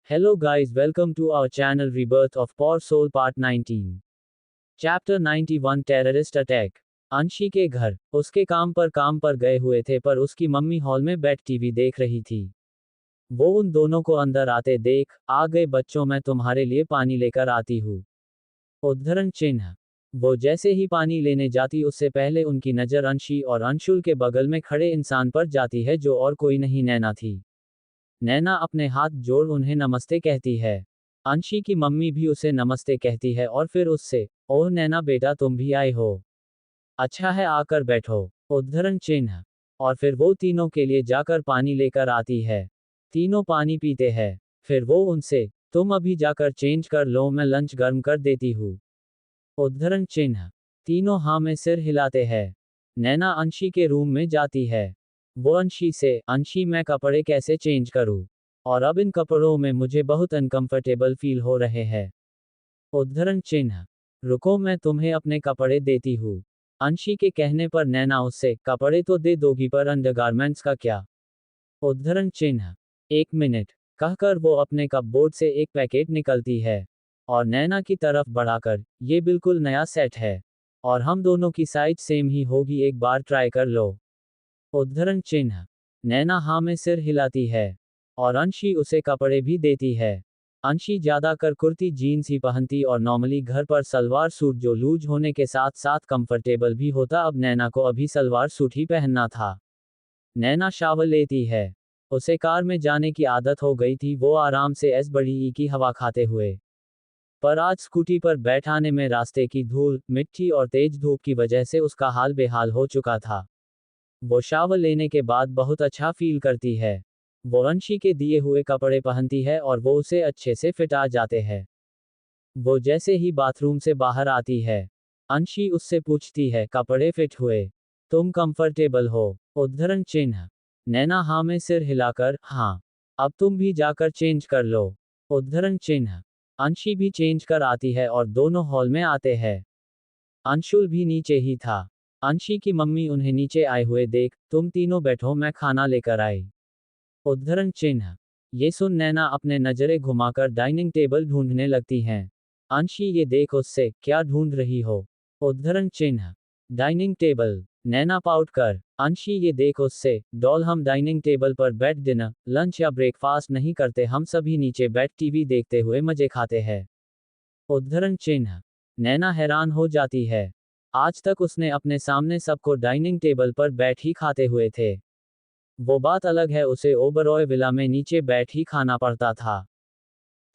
Hello guys, welcome to our channel Rebirth of Poor Soul Part 19. Chapter 91 Terrorist Attack. अंशी के घर, उसके काम पर गए हुए थे पर उसकी मम्मी हॉल में बैठ टीवी देख रही थी। वो उन दोनों को अंदर आते देख, आ गए बच्चों मैं तुम्हारे लिए पानी लेकर आती हूँ। उद्धरण चिन्ह। वो जैसे ही पानी लेने जाती उससे पहले उनकी नज़र अंशी और अंशुल के बगल में खड़े इंसान पर जाती है जो और कोई नहीं नैना थी। नैना अपने हाथ जोड़ उन्हें नमस्ते कहती है। अंशी की मम्मी भी उसे नमस्ते कहती है और फिर उससे, ओह नैना बेटा तुम भी आए हो। अच्छा है आकर बैठो। उद्धरण चिन्ह। और फिर वो तीनों के लिए जाकर पानी लेकर आती है। तीनों पानी पीते हैं। फिर वो उनसे, तुम अभी जाकर चेंज कर लो मैं लंच गर्म कर देती हूँ। उद्धरण चिन्ह। तीनों हाँ में सिर हिलाते हैं। नैना अंशी के रूम में जाती है। वो अंशी से, अंशी मैं कपड़े कैसे चेंज करूँ? और अब इन कपड़ों में मुझे बहुत अनकंफर्टेबल फील हो रहे हैं। उद्धरण चिन्ह। रुको मैं तुम्हें अपने कपड़े देती हूँ। अंशी के कहने पर नैना उससे, कपड़े तो दे दोगी पर अंडरगारमेंट्स का क्या? उद्धरण चिन्ह। एक मिनट, कहकर वो अपने कपबोर्ड से एक पैकेट निकलती है। और नैना की तरफ बढ़ाकर, ये बिल्कुल नया सेट है। और हम दोनों की साइज सेम ही होगी एक बार ट्राई कर लो। उद्धरण चिन्ह। नैना हाँ में सिर हिलाती है। और अंशी उसे कपड़े भी देती है। अंशी ज्यादातर कुर्ती जीन्स ही पहनती और नॉर्मली घर पर सलवार सूट जो लूज होने के साथ साथ कंफर्टेबल भी होता अब नैना को अभी सलवार सूट ही पहनना था। नैना शावर लेती है। उसे कार में जाने की आदत हो गई थी वो आराम से एस बड़ी ई की हवा खाते हुए। पर आज स्कूटी पर बैठाने में रास्ते की धूल, मिट्टी और तेज धूप की वजह से उसका हाल बेहाल हो चुका था। वो शावर लेने के बाद बहुत अच्छा फील करती है। वो अंशी के दिए हुए कपड़े पहनती है और वो उसे अच्छे से फिट आ जाते हैं। वो जैसे ही बाथरूम से बाहर आती है, अंशी उससे पूछती है कपड़े फिट हुए? तुम कंफर्टेबल हो? उद्धरण चिन्ह। नैना हाँ में सिर हिलाकर, हाँ। अब तुम भी जाकर चेंज कर लो। उद्धरण चिन्ह। अंशी भी चेंज कर आती है और दोनों हॉल में आते हैं। अंशुल भी नीचे ही था। अंशी की मम्मी उन्हें नीचे आए हुए देख, तुम तीनों बैठो मैं खाना लेकर आई। उद्धरण चिन्ह। ये सुन नैना अपने नजरें घुमाकर डाइनिंग टेबल ढूंढने लगती हैं। अंशी ये देख उससे, क्या ढूंढ रही हो? उद्धरण चिन्ह। Dining table. नैना पाउट कर। अंशी ये देख उससे, डॉल हम डाइनिंग टेबल पर बैठ डिनर, लंच या ब्रेकफास्ट नहीं करते हम सभी नीचे बैठ टीवी देखते हुए मजे खाते हैं। उद्धरण चिन्ह। नैना हैरान हो जाती है। आज तक उसने अपने सामने सबको डाइनिंग टेबल पर बैठ ही खाते हुए थे। वो बात अलग है उसे ओबरॉय विला में नीचे बैठ ही खाना पड़ता था।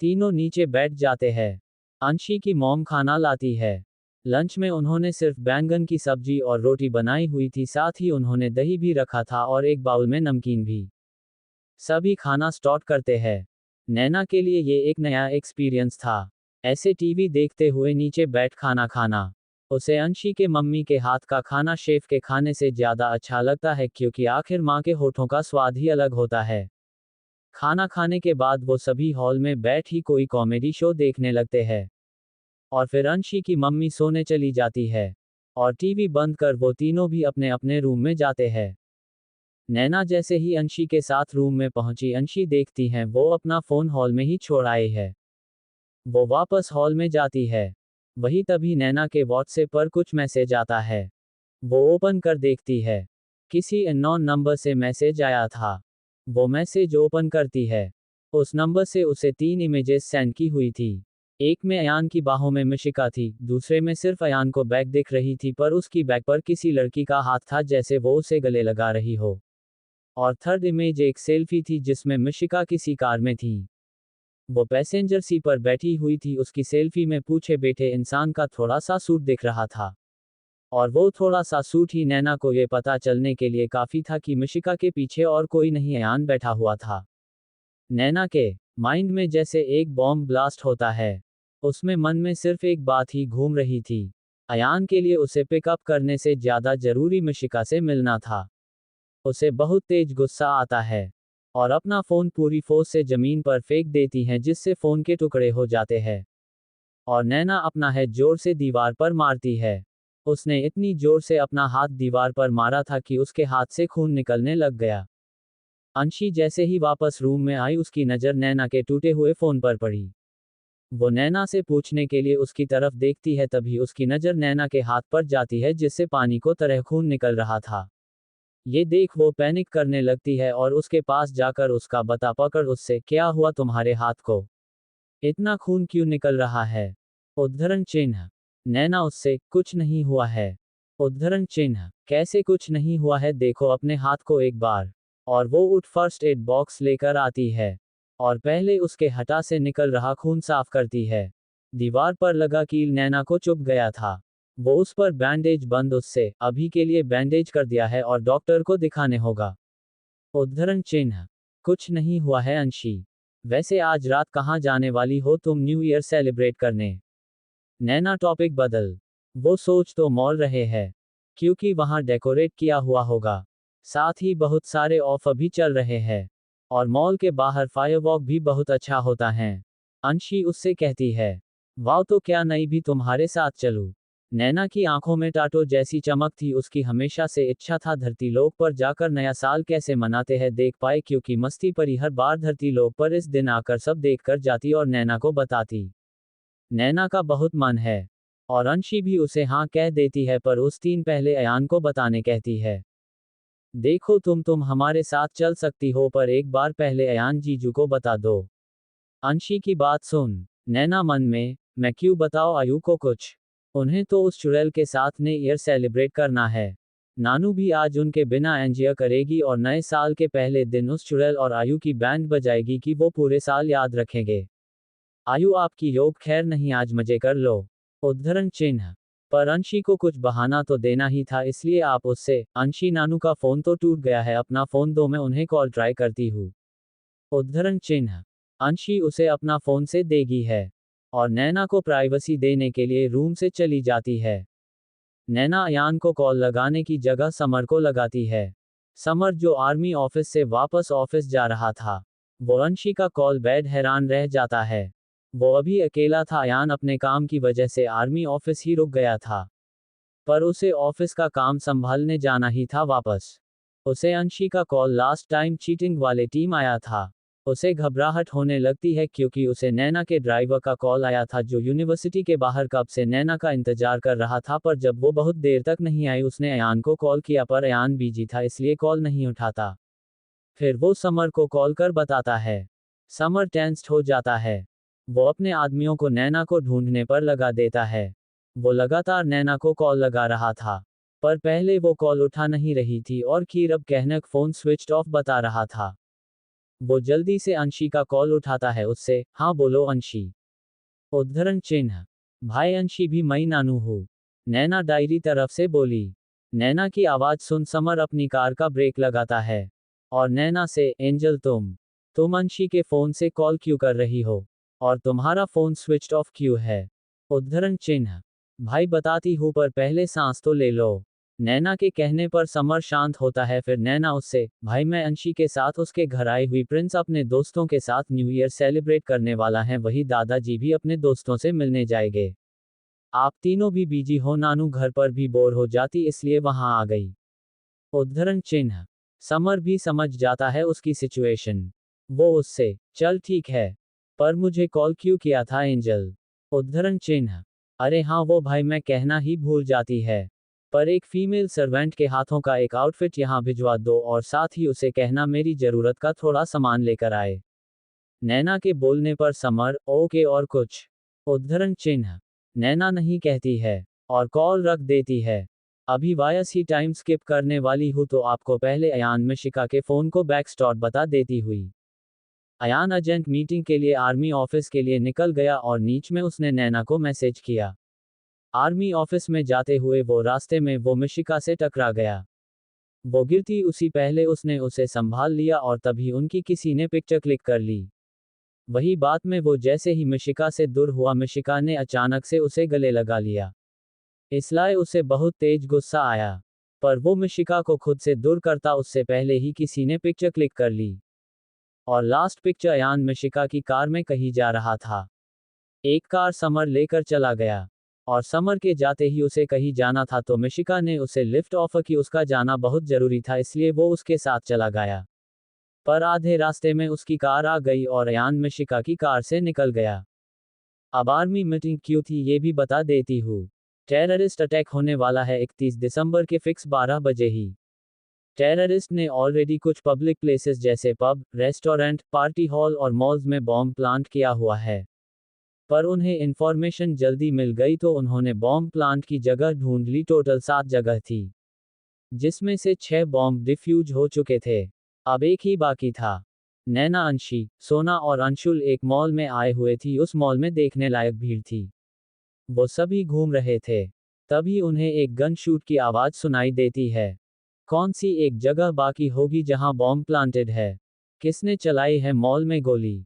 तीनों नीचे बैठ जाते हैं। अंशी की मॉम खाना लाती है। लंच में उन्होंने सिर्फ बैंगन की सब्जी और रोटी बनाई हुई थी साथ ही उन्होंने दही भी रखा था और एक बाउल में नमकीन भी। सभी खाना स्टार्ट करते हैं। नैना के लिए ये एक नया एक्सपीरियंस था। ऐसे टीवी देखते हुए नीचे बैठ खाना खाना। उसे अंशी के मम्मी के हाथ का खाना शेफ के खाने से ज्यादा अच्छा लगता है क्योंकि आखिर माँ के होठों का स्वाद ही अलग होता है। खाना खाने के बाद वो सभी हॉल में बैठ ही कोई कॉमेडी शो देखने लगते हैं। और फिर अंशी की मम्मी सोने चली जाती है। और टीवी बंद कर वो तीनों भी अपने अपने रूम में जाते हैं। नैना जैसे ही अंशी के साथ रूम में पहुंची अंशी देखती हैं वो अपना फोन हॉल में ही छोड़ आए है। वो वापस हॉल में जाती है। वही तभी नैना के व्हाट्सएप पर कुछ मैसेज आता है। वो ओपन कर देखती है। किसी अननोन नंबर से मैसेज आया था। वो मैसेज ओपन करती है। उस नंबर से उसे 3 इमेजेस सेंड की हुई थी। एक में अयान की बाहों में मिशिका थी, दूसरे में सिर्फ अयान को बैग दिख रही थी पर उसकी बैग पर किसी लड़की का हाथ था जैसे वो उसे गले लगा रही हो। और थर्ड इमेज एक सेल्फी थी जिसमें मिशिका किसी कार में थी। वो पैसेंजर सीट पर बैठी हुई थी उसकी सेल्फी में पूछे बैठे इंसान का थोड़ा सा सूट दिख रहा था। और वो थोड़ा सा सूट ही नैना को ये पता चलने के लिए काफी था कि मिशिका के पीछे और कोई नहीं अयान बैठा हुआ था। नैना के माइंड में जैसे एक बॉम्ब ब्लास्ट होता है। उसमें मन में सिर्फ एक बात ही घूम रही थी। अयान के लिए उसे पिकअप करने से ज्यादा जरूरी मिशिका से मिलना था। उसे बहुत तेज गुस्सा आता है। और अपना फोन पूरी फोर्स से जमीन पर फेंक देती हैं जिससे फोन के टुकड़े हो जाते हैं। और नैना अपना हेड जोर से दीवार पर मारती है। उसने इतनी जोर से अपना हाथ दीवार पर मारा था कि उसके हाथ से खून निकलने लग गया। अंशी जैसे ही वापस रूम में आई उसकी नज़र नैना के टूटे हुए फ़ोन पर पड़ी। वो नैना से पूछने के लिए उसकी तरफ देखती है, तभी उसकी नज़र नैना के हाथ पर जाती है जिससे पानी को तरह खून निकल रहा था। ये देख वो पैनिक करने लगती है और उसके पास जाकर उसका बता पकड़ उससे, क्या हुआ तुम्हारे हाथ को? इतना खून क्यों निकल रहा है? उद्धरण चिन्ह। नैना उससे, कुछ नहीं हुआ है। उद्धरण चिन्ह, कैसे कुछ नहीं हुआ है, देखो अपने हाथ को एक बार। और वो उठ फर्स्ट एड बॉक्स लेकर आती है और पहले उसके हटा से निकल रहा खून साफ करती है। दीवार पर लगा कील नैना को चुभ गया था। वो उस पर बैंडेज बंद उससे, अभी के लिए बैंडेज कर दिया है और डॉक्टर को दिखाने होगा। उद्धरण चिन्ह, कुछ नहीं हुआ है अंशी। वैसे आज रात कहाँ जाने वाली हो तुम न्यू ईयर सेलिब्रेट करने? नैना टॉपिक बदल। वो सोच तो मॉल रहे हैं, क्योंकि वहाँ डेकोरेट किया हुआ होगा। साथ ही बहुत सारे ऑफर भी चल रहे हैं। और मॉल के बाहर फायरवॉक भी बहुत अच्छा होता है। अंशी उससे कहती है, वाह तो क्या नहीं भी तुम्हारे साथ चलूं? नैना की आंखों में टाटो जैसी चमक थी, उसकी हमेशा से इच्छा था धरती लोक पर जाकर नया साल कैसे मनाते हैं देख पाए, क्योंकि मस्ती परी हर बार धरती लोक पर इस दिन आकर सब देख कर जाती और नैना को बताती। नैना का बहुत मन है और अंशी भी उसे हाँ कह देती है, पर उस दिन पहले अयान को बताने कहती है। देखो तुम हमारे साथ चल सकती हो, पर एक बार पहले अयान जीजू को बता दो। अंशी की बात सुन नैना मन में, मैं क्यों बताओ आयु को कुछ? उन्हें तो उस चुड़ैल के साथ ने ईयर सेलिब्रेट करना है। नानू भी आज उनके बिना एंजॉय करेगी और नए साल के पहले दिन उस चुड़ैल और आयु की बैंड बजाएगी कि वो पूरे साल याद रखेंगे। आयु आपकी योग खैर नहीं, आज मजे कर लो। उद्धरण चिन्ह। पर अंशी को कुछ बहाना तो देना ही था, इसलिए आप उससे, अंशी नानू का फोन तो टूट गया है, अपना फोन दो मैं उन्हें कॉल ट्राई करती हूँ। उद्धरण चिन्ह। अंशी उसे अपना फोन से देगी है और नैना को प्राइवेसी देने के लिए रूम से चली जाती है। नैना अयान को कॉल लगाने की जगह समर को लगाती है। समर जो आर्मी ऑफिस से वापस ऑफिस जा रहा था, वो अंशी का कॉल बैड हैरान रह जाता है। वो अभी अकेला था, अयान अपने काम की वजह से आर्मी ऑफिस ही रुक गया था। पर उसे ऑफिस का काम संभालने जाना ही था वापस। उसे अंशी का कॉल लास्ट टाइम चीटिंग वाले टीम आया था। उसे घबराहट होने लगती है क्योंकि उसे नैना के ड्राइवर का कॉल आया था जो यूनिवर्सिटी के बाहर कब से नैना का इंतजार कर रहा था, पर जब वो बहुत देर तक नहीं आई उसने अयान को कॉल किया, पर अयान बिजी था इसलिए कॉल नहीं उठाता। फिर वो समर को कॉल कर बताता है। समर टेंस्ड हो जाता है। वो अपने आदमियों को नैना को ढूंढने पर लगा देता है। वो लगातार नैना को कॉल लगा रहा था, पर पहले वो कॉल उठा नहीं रही थी और खीर अब कहनक फोन स्विच्ड ऑफ बता रहा था। वो जल्दी से अंशी का कॉल उठाता है उससे, हाँ बोलो अंशी। उद्धरण चिन्ह। भाई अंशी भी मई नानू हूँ। नैना डायरी तरफ से बोली। नैना की आवाज सुन समर अपनी कार का ब्रेक लगाता है और नैना से, एंजल तुम अंशी के फोन से कॉल क्यों कर रही हो? और तुम्हारा फोन स्विच्ड ऑफ क्यों है? उद्धरण चिन्ह। भाई बताती हूँ, पर पहले सांस तो ले लो। नैना के कहने पर समर शांत होता है, फिर नैना उससे, भाई मैं अंशी के साथ उसके घर आई हुई प्रिंस अपने दोस्तों के साथ न्यू ईयर सेलिब्रेट करने वाला है, वही दादाजी भी अपने दोस्तों से मिलने जाएंगे। आप तीनों भी बिजी हो, नानू घर पर भी बोर हो जाती इसलिए वहां आ गई। उद्धरण चिन्ह। समर भी समझ जाता है उसकी सिचुएशन। वो उससे, चल ठीक है, पर मुझे कॉल क्यों किया था एंजल? उद्धरण चिन्ह। अरे हाँ वो भाई मैं कहना ही भूल जाती है, पर एक फीमेल सर्वेंट के हाथों का एक आउटफिट यहाँ भिजवा दो और साथ ही उसे कहना मेरी जरूरत का थोड़ा सामान लेकर आए। नैना के बोलने पर समर, ओके और कुछ? उद्धरण चिन्ह। नैना नहीं कहती है और कॉल रख देती है। अभी वायस ही टाइम स्किप करने वाली हूँ तो आपको पहले अयान मिशिका के फोन को बैक स्टॉट बता देती हुई। अयान एजेंट मीटिंग के लिए आर्मी ऑफिस के लिए निकल गया और नीच में उसने नैना को मैसेज किया। आर्मी ऑफिस में जाते हुए वो रास्ते में वो मिशिका से टकरा गया। वो गिरती उसी पहले उसने उसे संभाल लिया और तभी उनकी किसी ने पिक्चर क्लिक कर ली। वही बात में वो जैसे ही मिशिका से दूर हुआ, मिशिका ने अचानक से उसे गले लगा लिया। इसलिए उसे बहुत तेज गुस्सा आया, पर वो मिशिका को खुद से दूर करता उससे पहले ही किसी ने पिक्चर क्लिक कर ली। और लास्ट पिक्चर अयान मिशिका की कार में कहीं जा रहा था। एक कार समर लेकर चला गया और समर के जाते ही उसे कहीं जाना था तो मिशिका ने उसे लिफ्ट ऑफर की, उसका जाना बहुत जरूरी था इसलिए वो उसके साथ चला गया। पर आधे रास्ते में उसकी कार आ गई और अयान मिशिका की कार से निकल गया। अब आर्मी मीटिंग क्यों थी ये भी बता देती हूँ। टेररिस्ट अटैक होने वाला है 31 दिसंबर के फिक्स 12 बजे ही। टेररिस्ट ने ऑलरेडी कुछ पब्लिक प्लेसेस जैसे पब, रेस्टोरेंट, पार्टी हॉल और मॉल्स में बॉम्ब प्लांट किया हुआ है। पर उन्हें इंफॉर्मेशन जल्दी मिल गई तो उन्होंने बॉम्ब प्लांट की जगह ढूंढ ली। टोटल 7 जगह थी, जिसमें से 6 बॉम्ब डिफ्यूज हो चुके थे। अब एक ही बाकी था। नैना, अंशी, सोना और अंशुल एक मॉल में आए हुए थी। उस मॉल में देखने लायक भीड़ थी। वो सभी घूम रहे थे। तभी उन्हें एक गन शूट की आवाज सुनाई देती है। कौन सी एक जगह बाकी होगी जहां बॉम्ब प्लांटेड है? किसने चलाई है मॉल में गोली?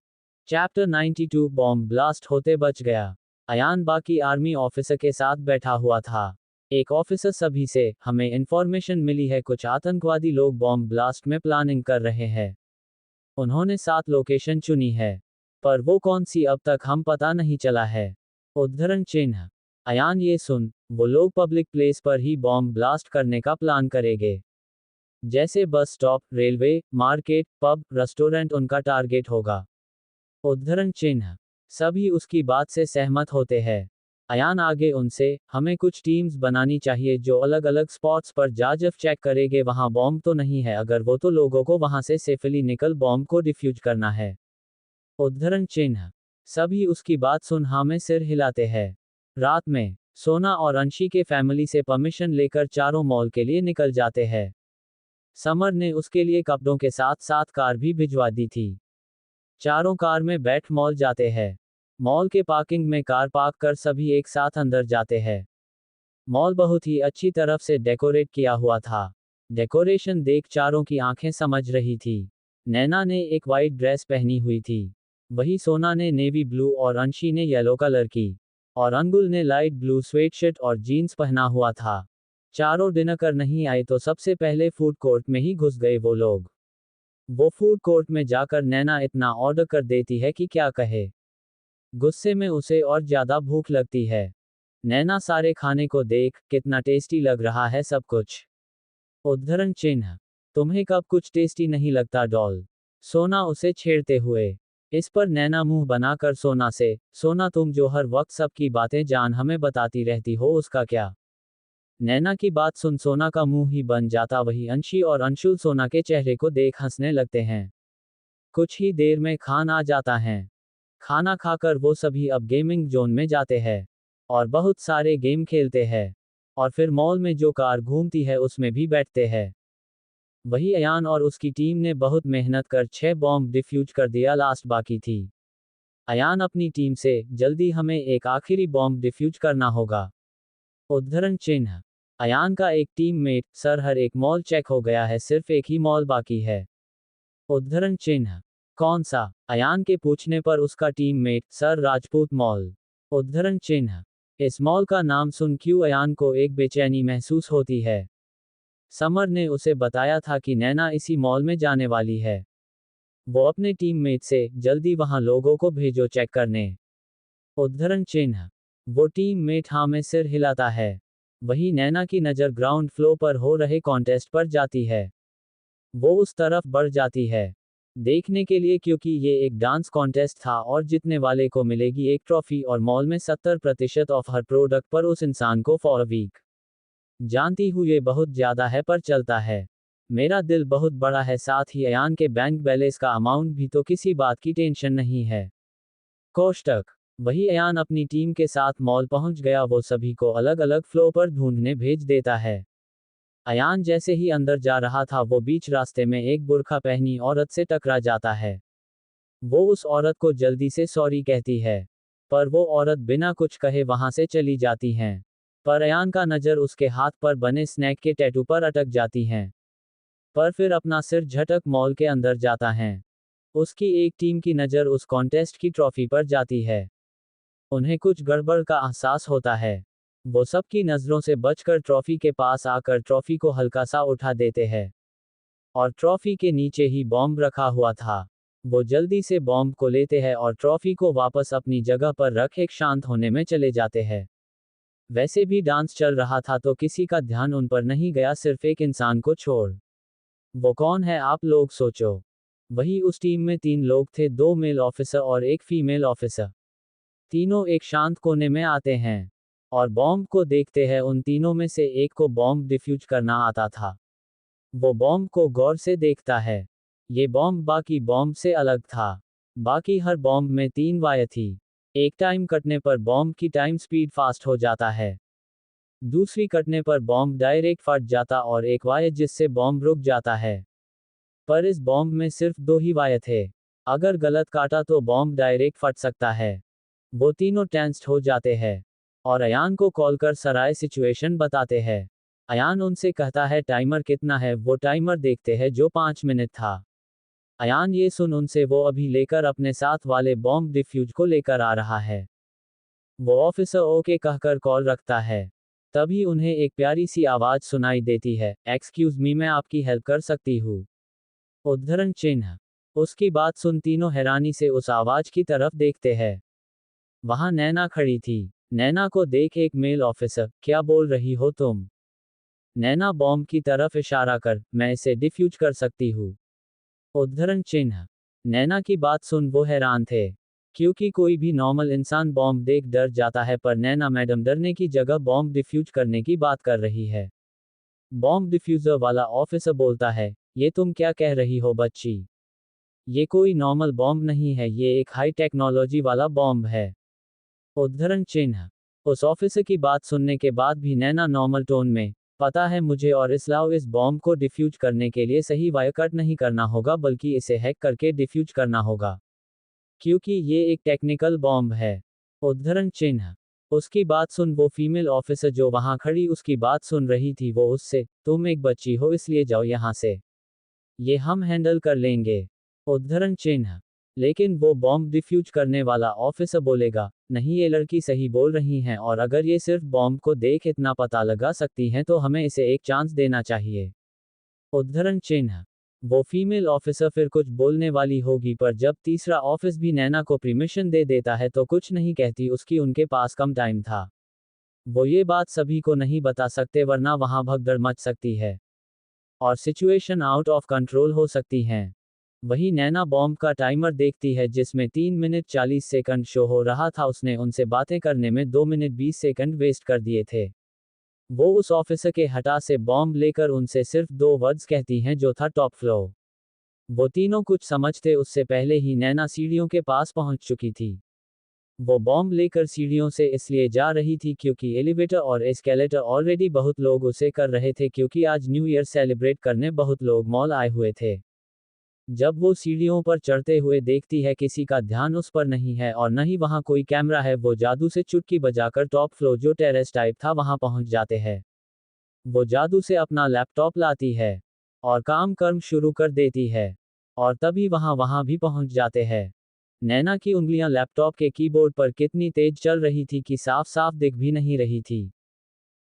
चैप्टर 92 बॉम्ब ब्लास्ट होते बच गया। अयान बाकी आर्मी ऑफिसर के साथ बैठा हुआ था। एक ऑफिसर सभी से, हमें इंफॉर्मेशन मिली है कुछ आतंकवादी लोग बॉम्ब ब्लास्ट में प्लानिंग कर रहे हैं। उन्होंने 7 लोकेशन चुनी है, पर वो कौन सी अब तक हम पता नहीं चला है। उद्धरण चिन्ह। अयान, ये सुन, वो लोग पब्लिक प्लेस पर ही बॉम्ब ब्लास्ट करने का प्लान करेंगे। जैसे bus stop, railway, market, pub, restaurant उनका टारगेट होगा। उद्धरण चिन्ह। सभी उसकी बात से सहमत होते हैं। अयान आगे उनसे, हमें कुछ टीम्स बनानी चाहिए जो अलग अलग स्पॉट्स पर जब चेक करेंगे वहां बॉम्ब तो नहीं है, अगर वो तो लोगों को वहां से सेफली निकल बॉम्ब को डिफ्यूज करना है। उद्धरण चिन्ह। सभी उसकी बात सुन हाँ में सिर हिलाते हैं। रात में सोना और अंशी के फैमिली से परमिशन लेकर चारों मॉल के लिए निकल जाते हैं। समर ने उसके लिए कपड़ों के साथ साथ कार भी भिजवा दी थी। चारों कार में बैठ मॉल जाते हैं। मॉल के पार्किंग में कार पार्क कर सभी एक साथ अंदर जाते हैं। मॉल बहुत ही अच्छी तरफ से डेकोरेट किया हुआ था। डेकोरेशन देख चारों की आंखें समझ रही थी। नैना ने एक वाइट ड्रेस पहनी हुई थी, वही सोना ने नेवी ब्लू और अंशी ने येलो कलर की, और अंगुल ने लाइट ब्लू स्वेटशर्ट और जीन्स पहना हुआ था। चारों डिनर कर नहीं आए तो सबसे पहले फूड कोर्ट में ही घुस गए वो लोग। वो फूड कोर्ट में जाकर नैना इतना ऑर्डर कर देती है कि क्या कहे। गुस्से में उसे और ज्यादा भूख लगती है। नैना सारे खाने को देख, कितना टेस्टी लग रहा है सब कुछ। उद्धरण चिन्ह। तुम्हें कब कुछ टेस्टी नहीं लगता डॉल? सोना उसे छेड़ते हुए। इस पर नैना मुंह बनाकर सोना से, सोना तुम जो हर वक्त सबकी बातें जान हमें बताती रहती हो उसका क्या? नैना की बात सुन सोना का मुंह ही बन जाता। वही अंशी और अंशुल सोना के चेहरे को देख हंसने लगते हैं। कुछ ही देर में खाना आ जाता है। खाना खाकर वो सभी अब गेमिंग जोन में जाते हैं और बहुत सारे गेम खेलते हैं, और फिर मॉल में जो कार घूमती है उसमें भी बैठते हैं। वही अयान और उसकी टीम ने बहुत मेहनत कर 6 बॉम्ब डिफ्यूज कर दिया, लास्ट बाकी थी। अयान अपनी टीम से, जल्दी हमें एक आखिरी बॉम्ब डिफ्यूज करना होगा। उद्धरण चिन्ह। अयान का एक टीममेट, सर हर एक मॉल चेक हो गया है, सिर्फ एक ही मॉल बाकी है। उद्धरण चिन्ह। कौन सा? अयान के पूछने पर उसका टीममेट, सर राजपूत मॉल। उद्धरण चिन्ह। इस मॉल का नाम सुन क्यों अयान को एक बेचैनी महसूस होती है। समर ने उसे बताया था कि नैना इसी मॉल में जाने वाली है। वो अपने टीममेट से, जल्दी वहां लोगों को भेजो चेक करने। उद्धरण चिन्ह। वो टीममेट हाँ में सिर हिलाता है। वही नैना की नज़र ग्राउंड फ्लोर पर हो रहे कॉन्टेस्ट पर जाती है। वो उस तरफ बढ़ जाती है देखने के लिए, क्योंकि ये एक डांस कॉन्टेस्ट था और जीतने वाले को मिलेगी एक ट्रॉफी और मॉल में 70% ऑफ हर प्रोडक्ट पर उस इंसान को फॉर अ वीक। जानती हूँ ये बहुत ज्यादा है पर चलता है। मेरा दिल बहुत बड़ा है, साथ ही अयान के बैंक बैलेंस का अमाउंट भी, तो किसी बात की टेंशन नहीं है। कोष्टक। वही अयान अपनी टीम के साथ मॉल पहुंच गया। वो सभी को अलग अलग फ्लोर पर ढूंढने भेज देता है। अयान जैसे ही अंदर जा रहा था वो बीच रास्ते में एक बुर्का पहनी औरत से टकरा जाता है। वो उस औरत को जल्दी से सॉरी कहती है, पर वो औरत बिना कुछ कहे वहां से चली जाती हैं। पर अयान का नज़र उसके हाथ पर बने स्नैक के टैटू पर अटक जाती हैं। पर फिर अपना सिर झटक मॉल के अंदर जाता है। उसकी एक टीम की नज़र उस कॉन्टेस्ट की ट्रॉफी पर जाती है। उन्हें कुछ गड़बड़ का एहसास होता है। वो सबकी नज़रों से बचकर ट्रॉफी के पास आकर ट्रॉफी को हल्का सा उठा देते हैं, और ट्रॉफी के नीचे ही बॉम्ब रखा हुआ था। वो जल्दी से बॉम्ब को लेते हैं और ट्रॉफी को वापस अपनी जगह पर रख एक शांत होने में चले जाते हैं। वैसे भी डांस चल रहा था तो किसी का ध्यान उन पर नहीं गया, सिर्फ एक इंसान को छोड़। वो कौन है आप लोग सोचो। वही उस टीम में 3 लोग थे, 2 मेल ऑफिसर और एक फीमेल ऑफिसर। तीनों एक शांत कोने में आते हैं और बॉम्ब को देखते हैं। उन तीनों में से एक को बॉम्ब डिफ्यूज करना आता था। वो बॉम्ब को गौर से देखता है। ये बॉम्ब बाकी बॉम्ब से अलग था। बाकी हर बॉम्ब में 3 वायर थी। एक टाइम कटने पर बॉम्ब की टाइम स्पीड फास्ट हो जाता है। दूसरी कटने पर बॉम्ब डायरेक्ट फट जाता और एक वायर जिससे बॉम्ब रुक जाता है। पर इस बॉम्ब में सिर्फ 2 ही वायर थे। अगर गलत काटा तो बॉम्ब डायरेक्ट फट सकता है। वो तीनों टेंस्ड हो जाते हैं और अयान को कॉल कर सारा सिचुएशन बताते हैं। अयान उनसे कहता है टाइमर कितना है। वो टाइमर देखते हैं जो 5 मिनट था। अयान ये सुन उनसे वो अभी लेकर अपने साथ वाले बॉम्ब डिफ्यूज को लेकर आ रहा है। वो ऑफिसर ओके कहकर कॉल रखता है। तभी उन्हें एक प्यारी सी आवाज सुनाई देती है, एक्सक्यूज मी, मैं आपकी हेल्प कर सकती हूँ। उद्धरण चिन्ह। उसकी बात सुन तीनों हैरानी से उस आवाज की तरफ देखते हैं। वहां नैना खड़ी थी। नैना को देख एक मेल ऑफिसर, क्या बोल रही हो तुम? नैना बॉम्ब की तरफ इशारा कर, मैं इसे डिफ्यूज कर सकती हूँ। उद्धरण चिन्ह। नैना की बात सुन वो हैरान थे। क्योंकि कोई भी नॉर्मल इंसान बॉम्ब देख डर जाता है, पर नैना मैडम डरने की जगह बॉम्ब डिफ्यूज करने की बात कर रही है। बॉम्ब डिफ्यूजर वाला ऑफिसर बोलता है, ये तुम क्या कह रही हो बच्ची? ये कोई नॉर्मल बॉम्ब नहीं है, ये एक हाई टेक्नोलॉजी वाला बॉम्ब है। उद्धरण चिन्ह। उस ऑफिसर की बात सुनने के बाद भी नैना नॉर्मल टोन में, पता है मुझे, और इस बॉम्ब को डिफ्यूज करने के लिए सही वायर कट नहीं करना होगा बल्कि इसे हैक करके डिफ्यूज करना होगा। क्योंकि ये एक टेक्निकल बॉम्ब है। उद्धरण चिन्ह। उसकी बात सुन वो फीमेल ऑफिसर जो वहां खड़ी उसकी बात सुन रही थी वो उससे, तुम एक बच्ची हो इसलिए जाओ यहां से। ये हम हैंडल कर लेंगे। उद्धरण चिन्ह। लेकिन वो बॉम्ब डिफ्यूज करने वाला ऑफिसर बोलेगा, नहीं ये लड़की सही बोल रही हैं और अगर ये सिर्फ बॉम्ब को देख इतना पता लगा सकती हैं तो हमें इसे एक चांस देना चाहिए। उद्धरण चिन्ह। वो फीमेल ऑफिसर फिर कुछ बोलने वाली होगी पर जब तीसरा ऑफिस भी नैना को परमिशन दे देता है तो कुछ नहीं कहती, उसकी उनके पास कम टाइम था। वो ये बात सभी को नहीं बता सकते वरना वहां भगदड़ मच सकती है और सिचुएशन आउट ऑफ कंट्रोल हो सकती हैं। वही नैना बॉम्ब का टाइमर देखती है जिसमें 3 मिनट 40 सेकंड शो हो रहा था। उसने उनसे बातें करने में 2 मिनट 20 सेकंड वेस्ट कर दिए थे। वो उस ऑफिसर के हटा से बॉम्ब लेकर उनसे सिर्फ 2 वर्ड्स कहती हैं जो था टॉप फ्लोर। वो तीनों कुछ समझते उससे पहले ही नैना सीढ़ियों के पास पहुंच चुकी थी। वो बॉम्ब लेकर सीढ़ियों से इसलिए जा रही थी क्योंकि एलिवेटर और एस्केलेटर ऑलरेडी बहुत लोग उसे कर रहे थे क्योंकि आज न्यू ईयर सेलिब्रेट करने बहुत लोग मॉल आए हुए थे। जब वो सीढ़ियों पर चढ़ते हुए देखती है किसी का ध्यान उस पर नहीं है और न ही वहां कोई कैमरा है, वो जादू से चुटकी बजाकर टॉप फ्लोर जो टेरेस टाइप था वहां पहुंच जाते हैं। वो जादू से अपना लैपटॉप लाती है और काम कर्म शुरू कर देती है और तभी वहां भी पहुंच जाते हैं। नैना की उंगलियां लैपटॉप के कीबोर्ड पर कितनी तेज चल रही थी कि साफ साफ दिख भी नहीं रही थी।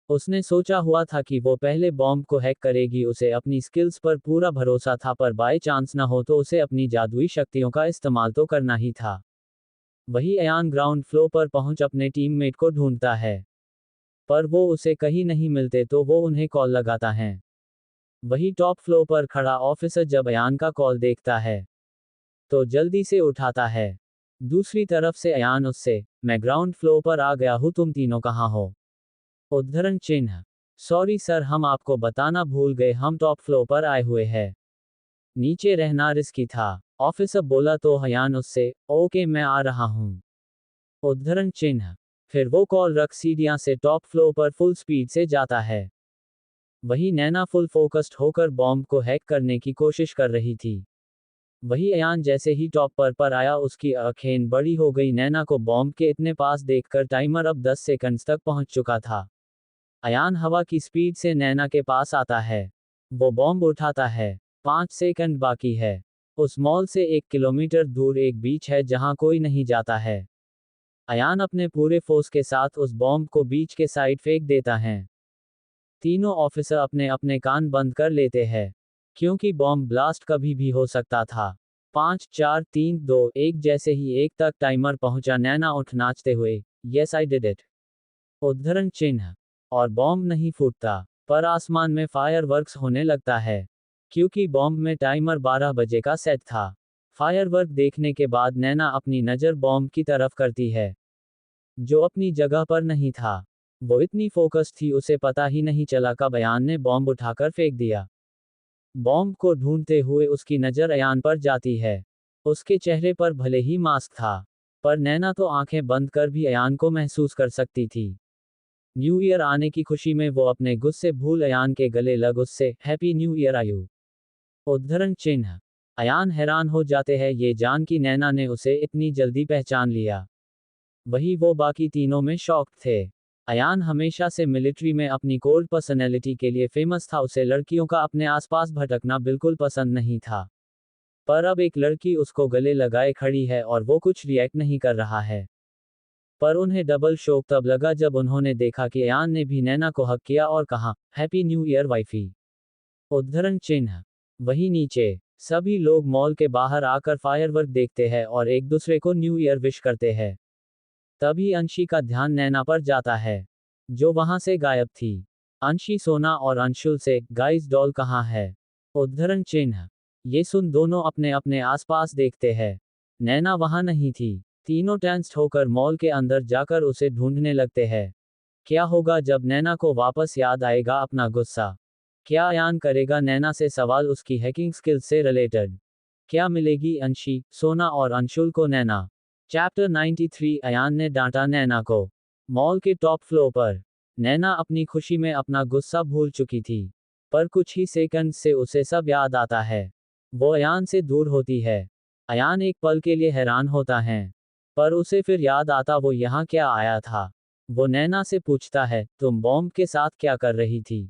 उसने सोचा हुआ था कि वो पहले बॉम्ब को हैक करेगी, उसे अपनी स्किल्स पर पूरा भरोसा था, पर बाय चांस ना हो तो उसे अपनी जादुई शक्तियों का इस्तेमाल तो करना ही था। वही अयान ग्राउंड फ्लोर पर पहुंच अपने टीममेट को ढूंढता है पर वो उसे कहीं नहीं मिलते तो वो उन्हें कॉल लगाता है। वही टॉप फ्लोर पर खड़ा ऑफिसर जब अयान का कॉल देखता है तो जल्दी से उठाता है। दूसरी तरफ से अयान उससे, मैं ग्राउंड फ्लोर पर आ गया हूं, तुम तीनों कहाँ हो? उद्धरण चिन्ह। सॉरी सर, हम आपको बताना भूल गए, हम टॉप फ्लोर पर आए हुए हैं। नीचे रहना रिस्की था। ऑफिसर बोला तो अयान उससे, ओके मैं आ रहा हूं। उद्धरण चिन्ह। फिर वो कॉल रख सीढ़ियां से टॉप फ्लोर पर फुल स्पीड से जाता है। वही नैना फुल फोकस्ड होकर बॉम्ब को हैक करने की कोशिश कर रही थी। वही अयान जैसे ही टॉप पर आया उसकी आंखें बड़ी हो गई। नैना को बॉम्ब के इतने पास देखकर टाइमर अब 10 सेकंड्स तक पहुंच चुका था। अयान हवा की स्पीड से नैना के पास आता है। वो बॉम्ब उठाता है। 5 सेकंड बाकी है। उस मॉल से 1 किलोमीटर दूर एक बीच है जहां कोई नहीं जाता है। अयान अपने पूरे फोर्स के साथ उस बॉम्ब को बीच के साइड फेंक देता है। तीनों ऑफिसर अपने अपने कान बंद कर लेते हैं क्योंकि बॉम्ब ब्लास्ट कभी भी हो सकता था। 5 4 3 2 1 जैसे ही 1 तक टाइमर पहुंचा नैना उठ नाचते हुए, यस आई डिड इट। उद्धरण चिन्ह। और बॉम्ब नहीं फूटता पर आसमान में फायरवर्क्स होने लगता है। क्योंकि बॉम्ब में टाइमर 12 बजे का सेट था। फायरवर्क देखने के बाद नैना अपनी नज़र बॉम्ब की तरफ करती है, जो अपनी जगह पर नहीं था। वो इतनी फोकस थी उसे पता ही नहीं चला कब अयान ने बॉम्ब उठाकर फेंक दिया। बॉम्ब को ढूंढते हुए उसकी नज़र अयान पर जाती है। उसके चेहरे पर भले ही मास्क था, पर नैना तो आंखें बंद कर भी अयान को महसूस कर सकती थी। न्यू ईयर आने की खुशी में वो अपने गुस्से भूल अयान के गले लग उससे हैप्पी न्यू ईयर आयु उद्धरण चिन्ह। अयान हैरान हो जाते हैं ये जान कि नैना ने उसे इतनी जल्दी पहचान लिया। वही वो बाकी तीनों में शॉक्ड थे। अयान हमेशा से मिलिट्री में अपनी कोल्ड पर्सनैलिटी के लिए फेमस था, उसे लड़कियों का अपने आसपास भटकना बिल्कुल पसंद नहीं था। पर अब एक लड़की उसको गले लगाए खड़ी है और वो कुछ रिएक्ट नहीं कर रहा है। पर उन्हें डबल शॉक तब लगा जब उन्होंने देखा कि अयान ने भी नैना को हक किया और कहा, हैप्पी न्यू ईयर वाइफी उद्धरण चिन्ह। वही नीचे सभी लोग मॉल के बाहर आकर फायरवर्क देखते हैं और एक दूसरे को न्यू ईयर विश करते हैं। तभी अंशी का ध्यान नैना पर जाता है, जो वहां से गायब थी। अंशी सोना और अंशुल से, गाइस डॉल कहाँ है उद्धरण चिन्ह। ये सुन दोनों अपने अपने आसपास देखते हैं। नैना वहां नहीं थी। तीनों टेंस्ड होकर मॉल के अंदर जाकर उसे ढूंढने लगते हैं। क्या होगा जब नैना को वापस याद आएगा अपना गुस्सा? क्या अयान करेगा नैना से सवाल उसकी हैकिंग स्किल्स से रिलेटेड? क्या मिलेगी अंशी, सोना और अंशुल को नैना? चैप्टर 93 अयान ने डांटा नैना को। मॉल के टॉप फ्लोर पर नैना अपनी खुशी में अपना गुस्सा भूल चुकी थी, पर कुछ ही सेकंड से उसे सब याद आता है। वो अयान से दूर होती है। अयान एक पल के लिए हैरान होता है, पर उसे फिर याद आता वो यहाँ क्या आया था। वो नैना से पूछता है, तुम बॉम्ब के साथ क्या कर रही थी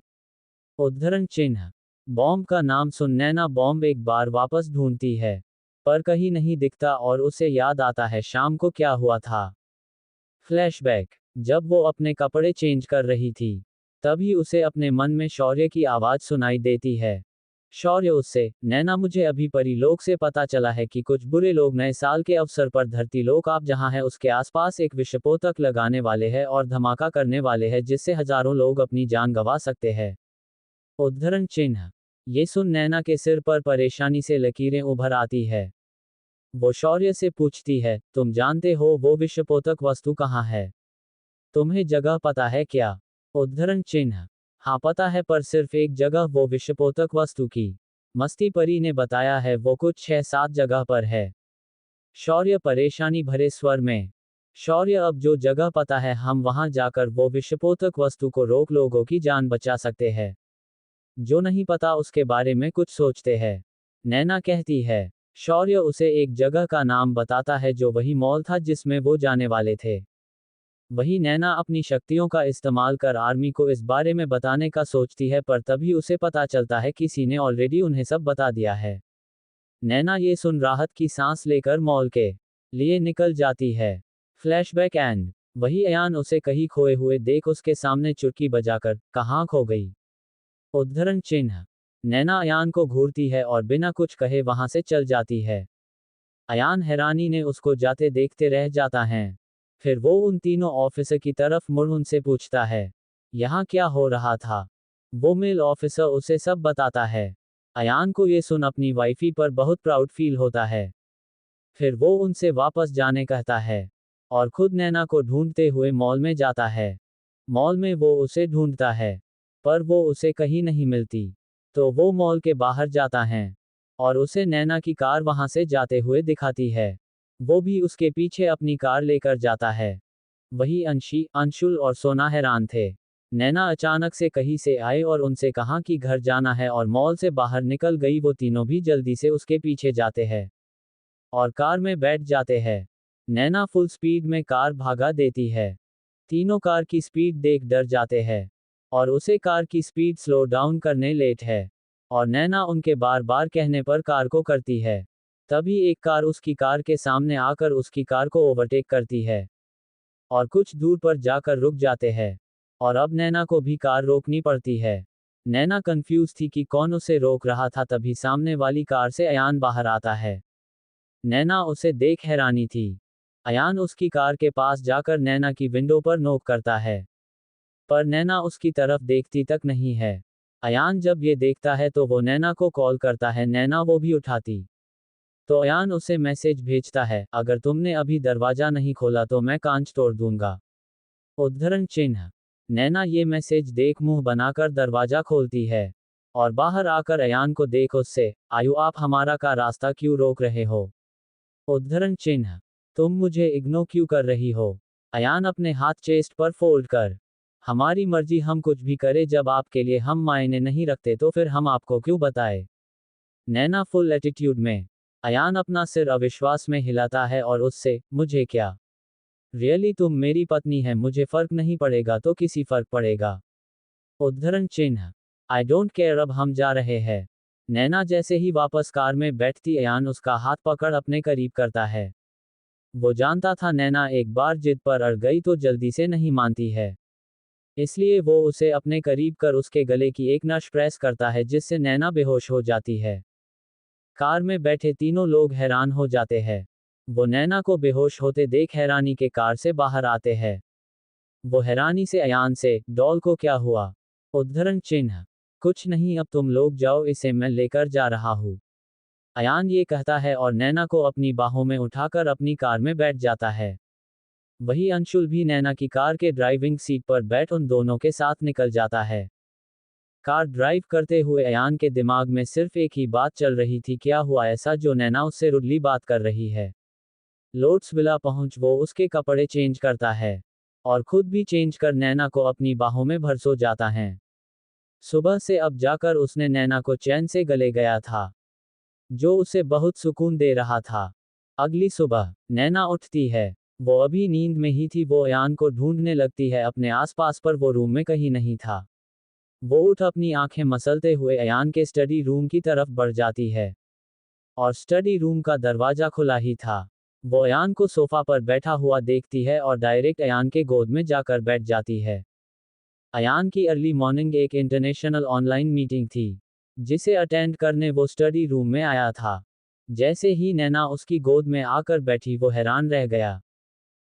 उद्धरण चिन्ह। बॉम्ब का नाम सुन नैना बॉम्ब एक बार वापस ढूंढती है, पर कहीं नहीं दिखता और उसे याद आता है शाम को क्या हुआ था। फ्लैशबैक, जब वो अपने कपड़े चेंज कर रही थी, तभी उसे अपने मन में शौर्य की आवाज सुनाई देती है। शौर्य उससे, नैना मुझे अभी परीलोक से पता चला है कि कुछ बुरे लोग नए साल के अवसर पर धरती लोक आप जहां है उसके आसपास एक विस्फोटक लगाने वाले हैं और धमाका करने वाले हैं जिससे हजारों लोग अपनी जान गंवा सकते हैं उद्धरण चिन्ह। ये सुन नैना के सिर पर परेशानी से लकीरें उभर आती है। वो शौर्य से पूछती है, तुम जानते हो वो विस्फोटक वस्तु कहाँ है? तुम्हें जगह पता है क्या उद्धरण चिन्ह। हाँ पता है, पर सिर्फ एक जगह वो विस्फोटक वस्तु की। मस्ती परी ने बताया है वो कुछ 6-7 जगह पर है। शौर्य परेशानी भरे स्वर में। शौर्य अब जो जगह पता है हम वहां जाकर वो विस्फोटक वस्तु को रोक लोगों की जान बचा सकते हैं। जो नहीं पता उसके बारे में कुछ सोचते हैं। नैना कहती है। शौर्य उसे एक जगह का नाम बताता है जो वही मॉल था जिसमें वो जाने वाले थे। वही नैना अपनी शक्तियों का इस्तेमाल कर आर्मी को इस बारे में बताने का सोचती है, पर तभी उसे पता चलता है किसी ने ऑलरेडी उन्हें सब बता दिया है। नैना ये सुन राहत की सांस लेकर मॉल के लिए निकल जाती है। Flashback and. वही अयान उसे कहीं खोए हुए देख उसके सामने चुटकी बजाकर, कहाँ खो गई उद्धरण चिन्ह। नैना अयान को घूरती है और बिना कुछ कहे वहां से चल जाती है। अयान हैरानी ने उसको जाते देखते रह जाता है। फिर वो उन तीनों ऑफिसर की तरफ मुड़ उनसे पूछता है, यहाँ क्या हो रहा था? वो मेल ऑफिसर उसे सब बताता है। अयान को ये सुन अपनी वाइफी पर बहुत प्राउड फील होता है। फिर वो उनसे वापस जाने कहता है और खुद नैना को ढूंढते हुए मॉल में जाता है। मॉल में वो उसे ढूंढता है, पर वो उसे कहीं नहीं मिलती। तो वो मॉल के बाहर जाता है और उसे नैना की कार वहां से जाते हुए दिखाती है। वो भी उसके पीछे अपनी कार लेकर जाता है। वही अंशी, अंशुल और सोना हैरान थे। नैना अचानक से कहीं से आए और उनसे कहा कि घर जाना है और मॉल से बाहर निकल गई। वो तीनों भी जल्दी से उसके पीछे जाते हैं और कार में बैठ जाते हैं। नैना फुल स्पीड में कार भागा देती है। तीनों कार की स्पीड देख डर जाते हैं और उसे कार की स्पीड स्लो डाउन करने लेट है। और नैना उनके बार बार कहने पर कार को करती है। तभी एक कार उसकी कार के सामने आकर उसकी कार को ओवरटेक करती है और कुछ दूर पर जाकर रुक जाते हैं। और अब नैना को भी कार रोकनी पड़ती है। नैना कंफ्यूज थी कि कौन उसे रोक रहा था, तभी सामने वाली कार से अयान बाहर आता है। नैना उसे देख हैरानी थी। अयान उसकी कार के पास जाकर नैना की विंडो पर नॉक करता है, पर नैना उसकी तरफ देखती तक नहीं है। अयान जब ये देखता है तो वो नैना को कॉल करता है, नैना वो भी उठाती। तो अयान उसे मैसेज भेजता है, अगर तुमने अभी दरवाजा नहीं खोला तो मैं कांच तोड़ दूंगा। उद्धरण चिन्ह। नैना ये मैसेज देख मुंह बनाकर दरवाजा खोलती है और बाहर आकर अयान को देख उससे, आयु आप हमारा का रास्ता क्यों रोक रहे हो? उद्धरण चिन्ह। तुम मुझे इग्नोर क्यों कर रही हो? अयान अपने हाथ चेस्ट पर फोल्ड कर। हमारी मर्जी, हम कुछ भी करें, जब आपके लिए हम मायने नहीं रखते तो फिर हम आपको क्यों बताए? नैना फुल एटीट्यूड में। अयान अपना सिर अविश्वास में हिलाता है और उससे, मुझे क्या? रियली तुम मेरी पत्नी है, मुझे फर्क नहीं पड़ेगा तो किसी फर्क पड़ेगा? उद्धरण चिन्ह। आई डोंट केयर, अब हम जा रहे हैं। नैना जैसे ही वापस कार में बैठती अयान उसका हाथ पकड़ अपने करीब करता है। वो जानता था नैना एक बार जिद पर अड़ गई तो जल्दी से नहीं मानती है। इसलिए वो उसे अपने करीब कर उसके गले की एक नस प्रेस करता है जिससे नैना बेहोश हो जाती है। कार में बैठे तीनों लोग हैरान हो जाते हैं। वो नैना को बेहोश होते देख हैरानी के कार से बाहर आते हैं। वो हैरानी से अयान से, डॉल को क्या हुआ? उद्धरण चिन्ह। कुछ नहीं, अब तुम लोग जाओ, इसे मैं लेकर जा रहा हूँ। अयान ये कहता है और नैना को अपनी बाहों में उठाकर अपनी कार में बैठ जाता है। वही अंशुल भी नैना की कार के ड्राइविंग सीट पर बैठ उन दोनों के साथ निकल जाता है। कार ड्राइव करते हुए अयान के दिमाग में सिर्फ एक ही बात चल रही थी, क्या हुआ ऐसा जो नैना उससे रुडली बात कर रही है? लोट्स विला पहुंच वो उसके कपड़े चेंज करता है और खुद भी चेंज कर नैना को अपनी बाहों में भर सो जाता है। सुबह से अब जाकर उसने नैना को चैन से गले गया था, जो उसे बहुत सुकून दे रहा था। अगली सुबह नैना उठती है। वो अभी नींद में ही थी। वो अयान को ढूंढने लगती है अपने आसपास, पर वो रूम में कहीं नहीं था। वो उठ अपनी आंखें मसलते हुए अयान के स्टडी रूम की तरफ बढ़ जाती है और स्टडी रूम का दरवाजा खुला ही था। वो अयान को सोफा पर बैठा हुआ देखती है और डायरेक्ट अयान के गोद में जाकर बैठ जाती है। अयान की अर्ली मॉर्निंग एक इंटरनेशनल ऑनलाइन मीटिंग थी, जिसे अटेंड करने वो स्टडी रूम में आया था। जैसे ही नैना उसकी गोद में आकर बैठी वो हैरान रह गया।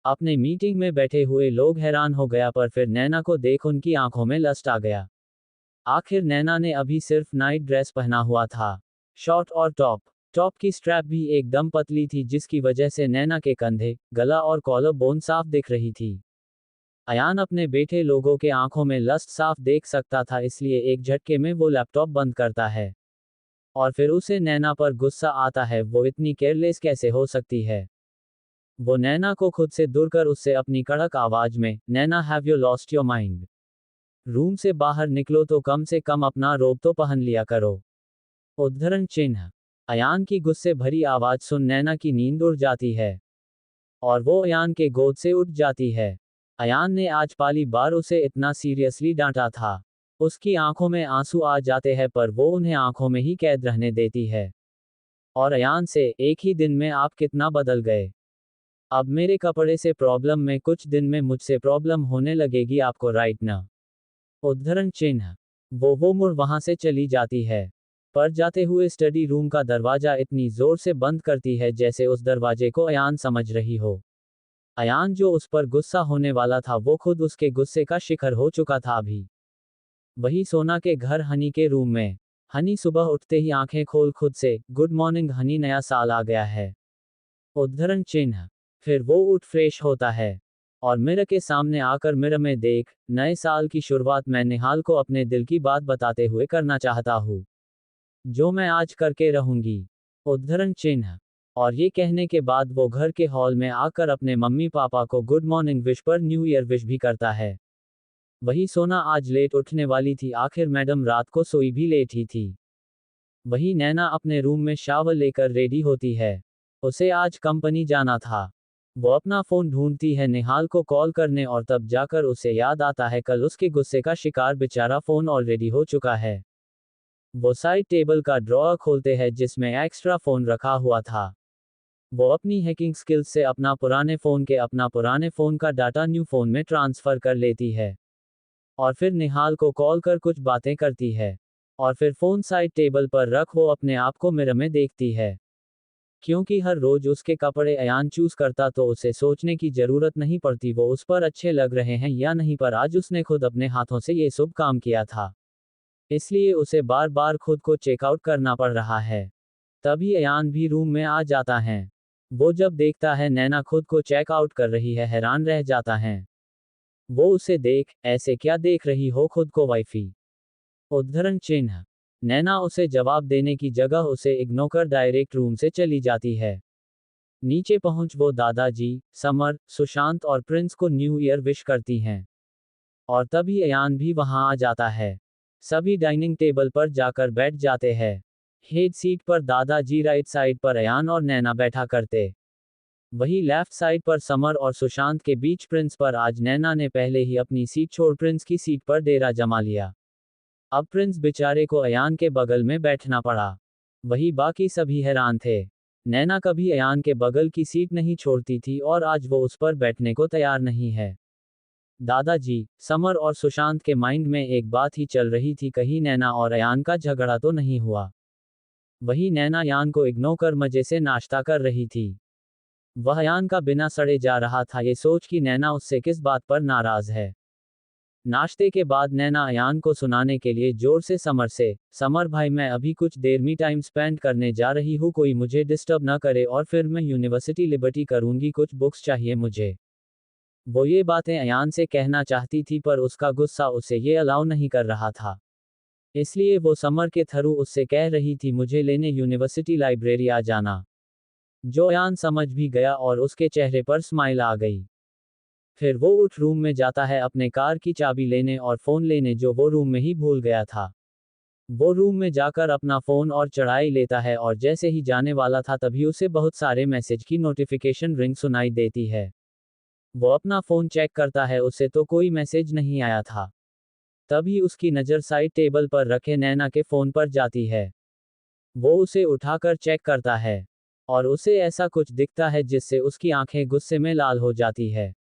अपने मीटिंग में बैठे हुए लोग हैरान हो गया, पर फिर नैना को देख उनकी आंखों में लस्ट आ गया। आखिर नैना ने अभी सिर्फ नाइट ड्रेस पहना हुआ था, शॉर्ट और टॉप। टॉप की स्ट्रैप भी एकदम पतली थी, जिसकी वजह से नैना के कंधे, गला और कॉलर बोन साफ दिख रही थी। अयान अपने बैठे लोगों के आंखों में लस्ट साफ देख सकता था, इसलिए एक झटके में वो लैपटॉप बंद करता है और फिर उसे नैना पर गुस्सा आता है, वो इतनी केयरलेस कैसे हो सकती है? वो नैना को खुद से दूर कर उससे अपनी कड़क आवाज में, Naina have you lost your mind? Room से बाहर निकलो तो कम से कम अपना रोब तो पहन लिया करो। उद्धरण चिन्ह। अयान की गुस्से भरी आवाज सुन नैना की नींद उड़ जाती है और वो अयान के गोद से उठ जाती है। अयान ने आज पहली बार उसे इतना सीरियसली डांटा था। उसकी आंखों में आंसू आ जाते हैं, पर वो उन्हें आंखों में ही कैद रहने देती है और अयान से, एक ही दिन में आप कितना बदल गए। अब मेरे कपड़े से प्रॉब्लम में कुछ दिन में मुझसे प्रॉब्लम होने लगेगी आपको, राइट ना? उद्धरण चिन्ह। वो मुड़ वहां से चली जाती है, पर जाते हुए स्टडी रूम का दरवाजा इतनी जोर से बंद करती है जैसे उस दरवाजे को अयान समझ रही हो। अयान जो उस पर गुस्सा होने वाला था, वो खुद उसके गुस्से का शिखर हो चुका था अभी। वही सोना के घर हनी के रूम में। हनी सुबह उठते ही आंखें खोल खुद से, गुड मॉर्निंग हनी, नया साल आ गया है। उद्धरण चिन्ह। फिर वो उठ फ्रेश होता है और मिरर के सामने आकर मिरर में देख, नए साल की शुरुआत मैं निहाल को अपने दिल की बात बताते हुए करना चाहता हूँ, जो मैं आज करके रहूंगी। उद्धरण चिन्ह। और ये कहने के बाद वो घर के हॉल में आकर अपने मम्मी पापा को गुड मॉर्निंग विश पर न्यू ईयर विश भी करता है। वही सोना आज लेट उठने वाली थी, आखिर मैडम रात को सोई भी लेट ही थी। वही नैना अपने रूम में शावर लेकर रेडी होती है। उसे आज कंपनी जाना था। वो अपना फोन ढूंढती है निहाल को कॉल करने, और तब जाकर उसे याद आता है कल उसके गुस्से का शिकार बेचारा फोन ऑलरेडी हो चुका है। वो साइड टेबल का ड्रॉअर खोलते हैं जिसमें एक्स्ट्रा फोन रखा हुआ था। वो अपनी हैकिंग स्किल्स से अपना पुराने फोन का डाटा न्यू फोन में ट्रांसफर कर लेती है और फिर निहाल को कॉल कर कुछ बातें करती है और फिर फोन साइड टेबल पर रख वो अपने आप को मिरर में देखती है। क्योंकि हर रोज उसके कपड़े अयान चूज करता तो उसे सोचने की जरूरत नहीं पड़ती वो उस पर अच्छे लग रहे हैं या नहीं, पर आज उसने खुद अपने हाथों से ये शुभ काम किया था। इसलिए उसे बार बार खुद को चेकआउट करना पड़ रहा है। तभी अयान भी रूम में आ जाता है। वो जब देखता है नैना खुद को चेकआउट कर रही है, हैरान रह जाता है। वो उसे देख, ऐसे क्या देख रही हो खुद को वाइफी? उद्धरण चिन्ह। नैना उसे जवाब देने की जगह उसे इग्नोर कर डायरेक्ट रूम से चली जाती है। नीचे पहुंच वो दादाजी, समर, सुशांत और प्रिंस को न्यू ईयर विश करती हैं। और तभी अयान भी वहां आ जाता है। सभी डाइनिंग टेबल पर जाकर बैठ जाते हैं। हेड सीट पर दादाजी, राइट साइड पर अयान और नैना बैठा करते। वही लेफ्ट साइड पर समर और सुशांत के बीच प्रिंस पर आज नैना ने पहले ही अपनी सीट छोड़ प्रिंस की सीट पर डेरा जमा लिया। अब प्रिंस बेचारे को अयान के बगल में बैठना पड़ा। वही बाकी सभी हैरान थे। नैना कभी अयान के बगल की सीट नहीं छोड़ती थी और आज वो उस पर बैठने को तैयार नहीं है। दादाजी, समर और सुशांत के माइंड में एक बात ही चल रही थी, कहीं नैना और अयान का झगड़ा तो नहीं हुआ। वही नैना अयान को इग्नोर कर मजे से नाश्ता कर रही थी। वह अयान का बिना सड़े जा रहा था, ये सोच कि नैना उससे किस बात पर नाराज है। नाश्ते के बाद नैना अयान को सुनाने के लिए जोर से समर भाई, मैं अभी कुछ देर मी टाइम स्पेंड करने जा रही हूँ, कोई मुझे डिस्टर्ब ना करे और फिर मैं यूनिवर्सिटी लिबर्टी करूंगी, कुछ बुक्स चाहिए मुझे। वो ये बातें अयान से कहना चाहती थी पर उसका गुस्सा उसे ये अलाउ नहीं कर रहा था। इसलिए वो समर के थ्रू उससे कह रही थी, मुझे लेने यूनिवर्सिटी लाइब्रेरी आ जाना। जो अयान समझ भी गया और उसके चेहरे पर स्माइल आ गई। फिर वो उठ रूम में जाता है अपने कार की चाबी लेने और फोन लेने, जो वो रूम में ही भूल गया था। वो रूम में जाकर अपना फोन और चढ़ाई लेता है और जैसे ही जाने वाला था तभी उसे बहुत सारे मैसेज की नोटिफिकेशन रिंग सुनाई देती है। वो अपना फोन चेक करता है, उसे तो कोई मैसेज नहीं आया था। तभी उसकी नज़र साइड टेबल पर रखे नैना के फोन पर जाती है। वो उसे उठाकर चेक करता है और उसे ऐसा कुछ दिखता है जिससे उसकी आंखें गुस्से में लाल हो जाती है।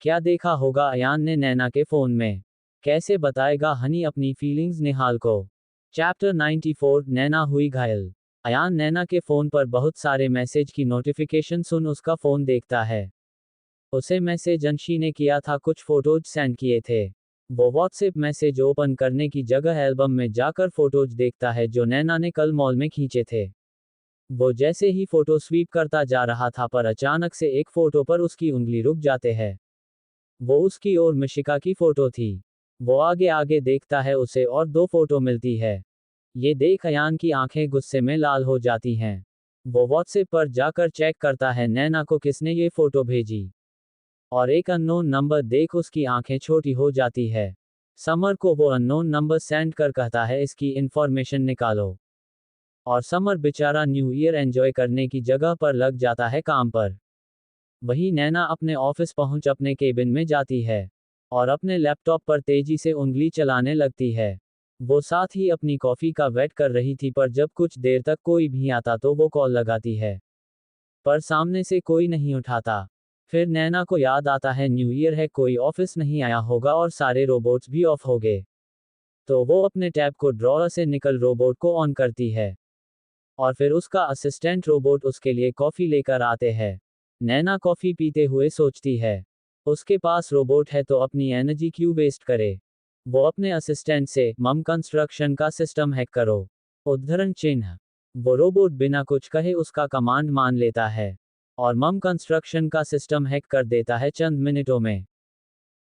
क्या देखा होगा अयान ने नैना के फोन में? कैसे बताएगा हनी अपनी फीलिंग्स निहाल को? चैप्टर 94, नैना हुई घायल। अयान नैना के फोन पर बहुत सारे मैसेज की नोटिफिकेशन सुन उसका फोन देखता है। उसे मैसेज अंशी ने किया था, कुछ फोटोज सेंड किए थे। वो व्हाट्सएप मैसेज ओपन करने की जगह एल्बम में जाकर फोटोज देखता है जो नैना ने कल मॉल में खींचे थे। वो जैसे ही फोटो स्वीप करता जा रहा था पर अचानक से एक फोटो पर उसकी उंगली रुक जाते है। वो उसकी और मिशिका की फोटो थी। वो आगे आगे देखता है, उसे और दो फोटो मिलती है। ये देख अयान की आंखें गुस्से में लाल हो जाती हैं। वो व्हाट्सएप पर जाकर चेक करता है नैना को किसने ये फोटो भेजी। और एक अननोन नंबर देख उसकी आंखें छोटी हो जाती है। समर को वो अननोन नंबर सेंड कर कहता है, इसकी इंफॉर्मेशन निकालो। और समर बेचारा न्यू ईयर एंजॉय करने की जगह पर लग जाता है काम पर। वही नैना अपने ऑफिस पहुंच अपने केबिन में जाती है और अपने लैपटॉप पर तेजी से उंगली चलाने लगती है। वो साथ ही अपनी कॉफी का वेट कर रही थी पर जब कुछ देर तक कोई भी आता तो वो कॉल लगाती है, पर सामने से कोई नहीं उठाता। फिर नैना को याद आता है न्यू ईयर है, कोई ऑफिस नहीं आया होगा और सारे रोबोट्स भी ऑफ हो गए। तो वो अपने टैब को ड्रॉअर से निकल रोबोट को ऑन करती है और फिर उसका असिस्टेंट रोबोट उसके लिए कॉफी लेकर आते हैं। नैना कॉफी पीते हुए सोचती है, उसके पास रोबोट है तो अपनी एनर्जी क्यों वेस्ट करे। वो अपने असिस्टेंट से, मम कंस्ट्रक्शन का सिस्टम हैक करो। उद्धरण चिन्ह। वो रोबोट बिना कुछ कहे उसका कमांड मान लेता है और मम कंस्ट्रक्शन का सिस्टम हैक कर देता है चंद मिनटों में।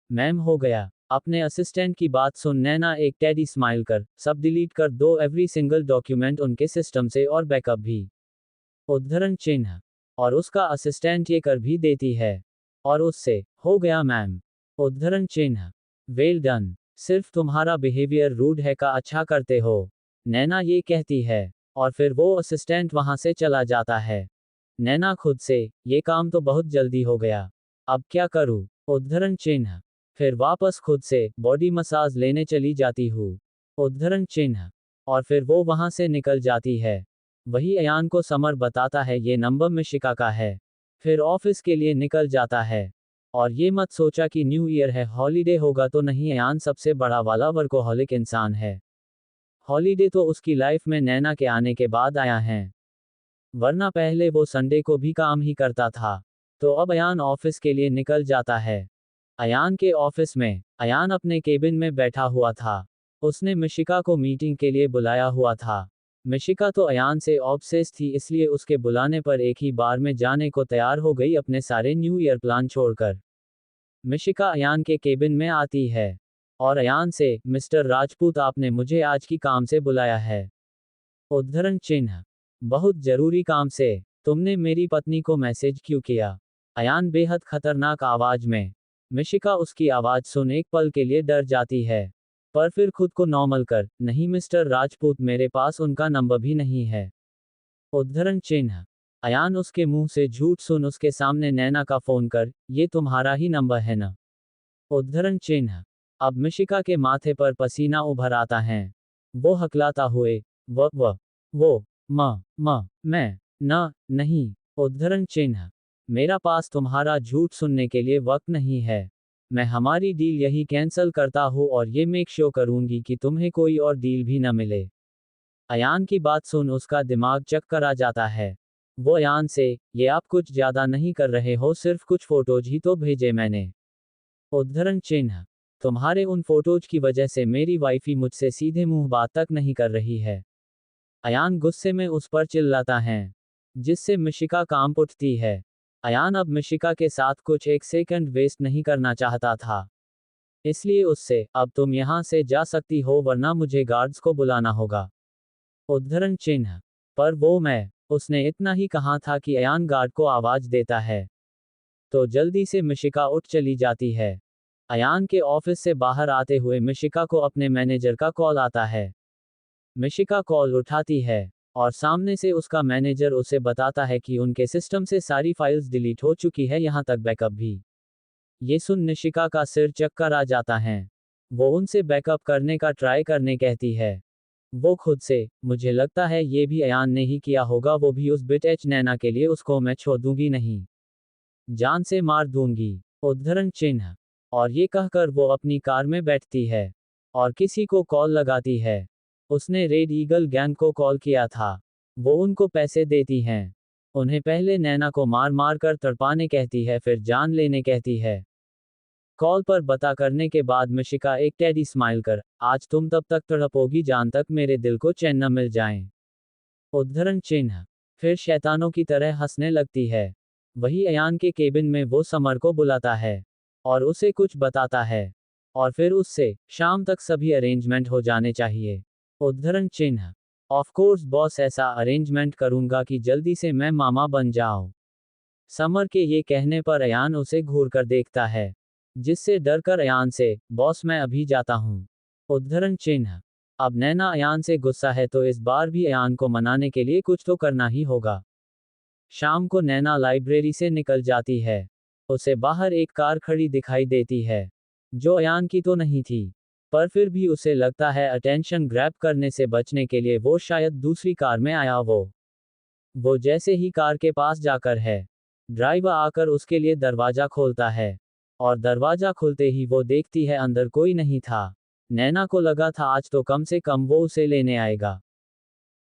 मैम हो गया। अपने असिस्टेंट की बात सुन नैना एक टेडी स्माइल कर सब डिलीट कर दो, एवरी सिंगल डॉक्यूमेंट उनके सिस्टम से और बैकअप भी। उद्धरण चिन्ह। और उसका असिस्टेंट ये कर भी देती है और उससे, हो गया मैम। उद्धरण चिन्ह। वेल डन, सिर्फ तुम्हारा बिहेवियर रूड है का अच्छा करते हो, नैना ये कहती है। और फिर वो असिस्टेंट वहां से चला जाता है। नैना खुद से, ये काम तो बहुत जल्दी हो गया, अब क्या करूं। उद्धरण चिन्ह। फिर वापस खुद से बॉडी मसाज लेने चली जाती हूँ। उद्धरण चिन्ह। और फिर वो वहां से निकल जाती है। वही अयान को समर बताता है ये नंबर मिशिका का है। फिर ऑफिस के लिए निकल जाता है और ये मत सोचा कि न्यू ईयर है हॉलीडे होगा तो नहीं, अयान सबसे बड़ा वाला वर्कोहॉलिक इंसान है। हॉलीडे तो उसकी लाइफ में नैना के आने के बाद आया है, वरना पहले वो संडे को भी काम ही करता था। तो अब अयान ऑफिस के लिए निकल जाता है। अयान के ऑफिस में अयान अपने केबिन में बैठा हुआ था। उसने मिशिका को मीटिंग के लिए बुलाया हुआ था। मिशिका तो अयान से ऑब्सेस थी, इसलिए उसके बुलाने पर एक ही बार में जाने को तैयार हो गई, अपने सारे न्यू ईयर प्लान छोड़कर। मिशिका अयान के केबिन में आती है और अयान से, मिस्टर राजपूत, आपने मुझे आज की काम से बुलाया है। उद्धरण चिन्ह, बहुत जरूरी काम से। तुमने मेरी पत्नी को मैसेज क्यों किया? अयान बेहद खतरनाक आवाज में। मिशिका उसकी आवाज सुन एक पल के लिए डर जाती है, पर फिर खुद को नॉर्मल कर, नहीं मिस्टर राजपूत, मेरे पास उनका नंबर भी नहीं है। उद्धरण चिन्ह, अयान उसके मुंह से झूठ सुन उसके सामने नैना का फोन कर, ये तुम्हारा ही नंबर है ना? उद्धरण चिन्ह, अब मिशिका के माथे पर पसीना उभर आता है। वो हकलाता हुए, वो, मैं, नहीं। उद्धरण चिन्ह, मेरा पास तुम्हारा झूठ सुनने के लिए वक्त नहीं है। मैं हमारी डील यही कैंसिल करता हूँ और ये मेक श्योर करूंगी कि तुम्हें कोई और डील भी न मिले। अयान की बात सुन उसका दिमाग चक्कर आ जाता है। वो अयान से, ये आप कुछ ज्यादा नहीं कर रहे हो, सिर्फ कुछ फोटोज ही तो भेजे मैंने। उद्धरण चिन्ह, तुम्हारे उन फोटोज की वजह से मेरी वाइफी मुझसे सीधे मुंह बात तक नहीं कर रही है। अयान गुस्से में उस पर चिल्लाता है, जिससे मिशिका कांप उठती है। अयान अब मिशिका के साथ कुछ एक सेकंड वेस्ट नहीं करना चाहता था, इसलिए उससे, अब तुम यहां से जा सकती हो वरना मुझे गार्ड्स को बुलाना होगा। उद्धरण चिन्ह, पर वो मैं, उसने इतना ही कहा था कि अयान गार्ड को आवाज देता है, तो जल्दी से मिशिका उठ चली जाती है। अयान के ऑफिस से बाहर आते हुए मिशिका को अपने मैनेजर का कॉल आता है। मिशिका कॉल उठाती है और सामने से उसका मैनेजर उसे बताता है कि उनके सिस्टम से सारी फाइल्स डिलीट हो चुकी है, यहां तक बैकअप भी। ये सुन निशिका का सिर चक्कर आ जाता है। वो उनसे बैकअप करने का ट्राई करने कहती है। वो खुद से, मुझे लगता है ये भी अयान ने ही किया होगा, वो भी उस बिटच नैना के लिए, उसको मैं छोड़ दूंगी नहीं, जान से मार दूंगी। उद्धरण चिन्ह, और ये कहकर वो अपनी कार में बैठती है और किसी को कॉल लगाती है। उसने रेड ईगल गैंग को कॉल किया था। वो उनको पैसे देती हैं। उन्हें पहले नैना को मार मार कर तड़पाने कहती है, फिर जान लेने कहती है। कॉल पर बता करने के बाद मिशिका एक टेडी स्माइल कर, आज तुम तब तक तड़पोगी जान तक मेरे दिल को चैन न मिल जाए। उद्धरण चिन्ह, फिर शैतानों की तरह हंसने लगती है। वही अयान के केबिन में वो समर को बुलाता है और उसे कुछ बताता है और फिर उससे, शाम तक सभी अरेंजमेंट हो जाने चाहिए। उद्धरण चिन्ह, ऑफ कोर्स बॉस, ऐसा अरेंजमेंट करूंगा कि जल्दी से मैं मामा बन जाऊं। समर के ये कहने पर अयान उसे घूर कर देखता है, जिससे डरकर अयान से, बॉस मैं अभी जाता हूं। उद्धरण चिन्ह, अब नैना अयान से गुस्सा है तो इस बार भी अयान को मनाने के लिए कुछ तो करना ही होगा। शाम को नैना लाइब्रेरी से निकल जाती है। उसे बाहर एक कार खड़ी दिखाई देती है, जो अयान की तो नहीं थी, पर फिर भी उसे लगता है अटेंशन ग्रैब करने से बचने के लिए वो शायद दूसरी कार में आया। वो जैसे ही कार के पास जाकर है, ड्राइवर आकर उसके लिए दरवाजा खोलता है और दरवाजा खुलते ही वो देखती है अंदर कोई नहीं था। नैना को लगा था आज तो कम से कम वो उसे लेने आएगा,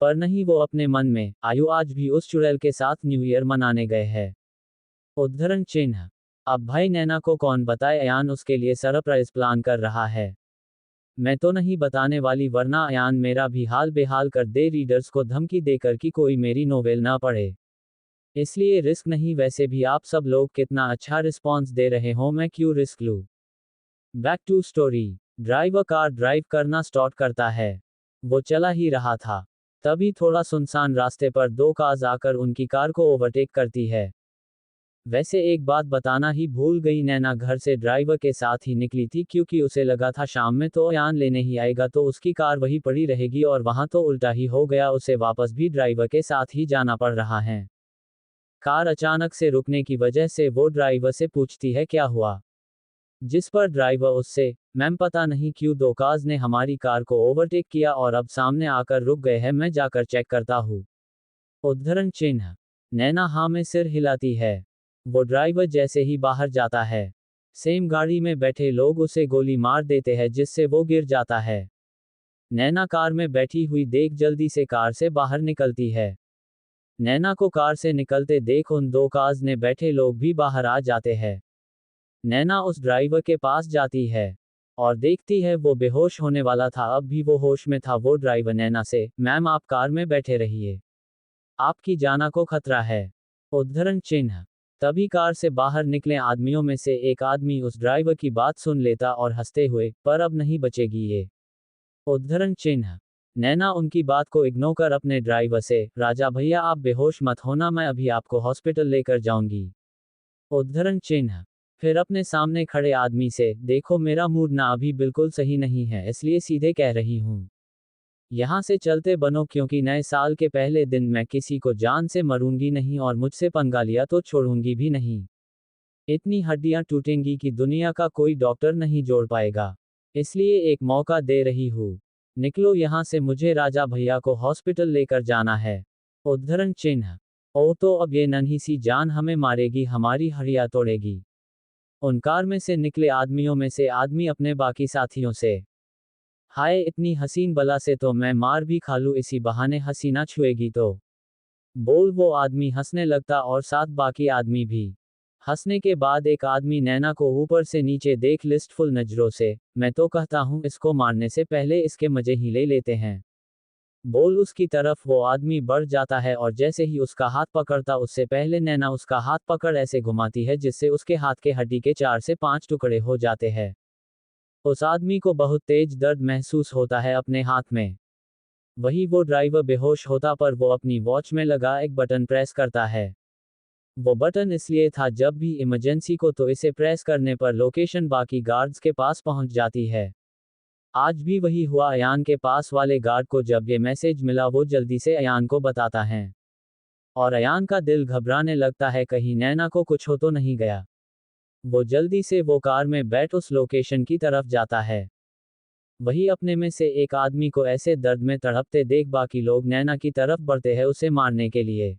पर नहीं, वो अपने मन में, आयु आज भी उस चुड़ैल के साथ न्यू ईयर मनाने गए हैं। उद्धरण चिन्ह, अब भाई नैना को कौन बताए, अयान उसके लिए सरप्राइज प्लान कर रहा है। मैं तो नहीं बताने वाली वरना अयान मेरा भी हाल बेहाल कर दे, रीडर्स को धमकी देकर कि कोई मेरी नोवेल ना पढ़े। इसलिए रिस्क नहीं, वैसे भी आप सब लोग कितना अच्छा रिस्पॉन्स दे रहे हो, मैं क्यों रिस्क लूं। Back to story, driver car drive करना स्टार्ट करता है। वो चला ही रहा था, तभी थोड़ा सुनसान रास्ते पर दो कार्स आकर उनकी कार को ओवरटेक करती है। वैसे एक बात बताना ही भूल गई, नैना घर से ड्राइवर के साथ ही निकली थी, क्योंकि उसे लगा था शाम में तो अयान लेने ही आएगा तो उसकी कार वहीं पड़ी रहेगी, और वहां तो उल्टा ही हो गया, उसे वापस भी ड्राइवर के साथ ही जाना पड़ रहा है। कार अचानक से रुकने की वजह से वो ड्राइवर से पूछती है क्या हुआ, जिस पर ड्राइवर उससे, मैम पता नहीं क्यों दो कार्स ने हमारी कार को ओवरटेक किया और अब सामने आकर रुक गए हैं, मैं जाकर चेक करता हूँ। उद्धरण चिन्ह, नैना हाँ में सिर हिलाती है। वो ड्राइवर जैसे ही बाहर जाता है, सेम गाड़ी में बैठे लोग उसे गोली मार देते हैं, जिससे वो गिर जाता है। नैना कार में बैठी हुई देख जल्दी से कार से बाहर निकलती है। नैना को कार से निकलते देख उन दो कार्स में बैठे लोग भी बाहर आ जाते हैं। नैना उस ड्राइवर के पास जाती है और देखती है वो बेहोश होने वाला था, अब भी वो होश में था। वो ड्राइवर नैना से, मैम आप कार में बैठे रहिए, आपकी जान को खतरा है। उद्धरण चिन्ह। तभी कार से बाहर निकले आदमियों में से एक आदमी उस ड्राइवर की बात सुन लेता और हंसते हुए, पर अब नहीं बचेगी ये। उद्धरण चिन्ह। नैना उनकी बात को इग्नोर कर अपने ड्राइवर से, राजा भैया आप बेहोश मत होना, मैं अभी आपको हॉस्पिटल लेकर जाऊंगी। उद्धरण चिन्ह। फिर अपने सामने खड़े आदमी से, देखो मेरा मूड ना अभी बिल्कुल सही नहीं है, इसलिए सीधे कह रही हूं, यहाँ से चलते बनो, क्योंकि नए साल के पहले दिन मैं किसी को जान से मरूंगी नहीं, और मुझसे पंगा लिया तो छोड़ूंगी भी नहीं। इतनी हड्डियां टूटेंगी कि दुनिया का कोई डॉक्टर नहीं जोड़ पाएगा। इसलिए एक मौका दे रही हूँ, निकलो यहाँ से, मुझे राजा भैया को हॉस्पिटल लेकर जाना है। उद्धरण चिन्ह। ओ तो अब ये नन्ही सी जान हमें मारेगी, हमारी हड्डियां तोड़ेगी। उन कार में से निकले आदमियों में से आदमी अपने बाकी साथियों से, हाय इतनी हसीन बला से तो मैं मार भी खा लूं, इसी बहाने हसीना छुएगी तो। बोल वो आदमी हंसने लगता और साथ बाकी आदमी भी। हंसने के बाद एक आदमी नैना को ऊपर से नीचे देख लिस्टफुल नजरों से, मैं तो कहता हूं इसको मारने से पहले इसके मजे ही ले लेते हैं। बोल उसकी तरफ वो आदमी बढ़ जाता है और जैसे ही उसका हाथ पकड़ता उससे पहले नैना उसका हाथ पकड़ ऐसे घुमाती है जिससे उसके हाथ के हड्डी के 4 से 5 टुकड़े हो जाते हैं। उस आदमी को बहुत तेज दर्द महसूस होता है अपने हाथ में। वही वो ड्राइवर बेहोश होता, पर वो अपनी वॉच में लगा एक बटन प्रेस करता है। वो बटन इसलिए था जब भी इमरजेंसी को तो इसे प्रेस करने पर लोकेशन बाकी गार्ड्स के पास पहुंच जाती है। आज भी वही हुआ, अयान के पास वाले गार्ड को जब ये मैसेज मिला वो जल्दी से अयान को बताता है। और अयान का दिल घबराने लगता है, कहीं नैना को कुछ हो तो नहीं गया। वो जल्दी से वो कार में बैठ उस लोकेशन की तरफ जाता है। वही अपने में से एक आदमी को ऐसे दर्द में तड़पते देख बाकी लोग नैना की तरफ बढ़ते हैं उसे मारने के लिए।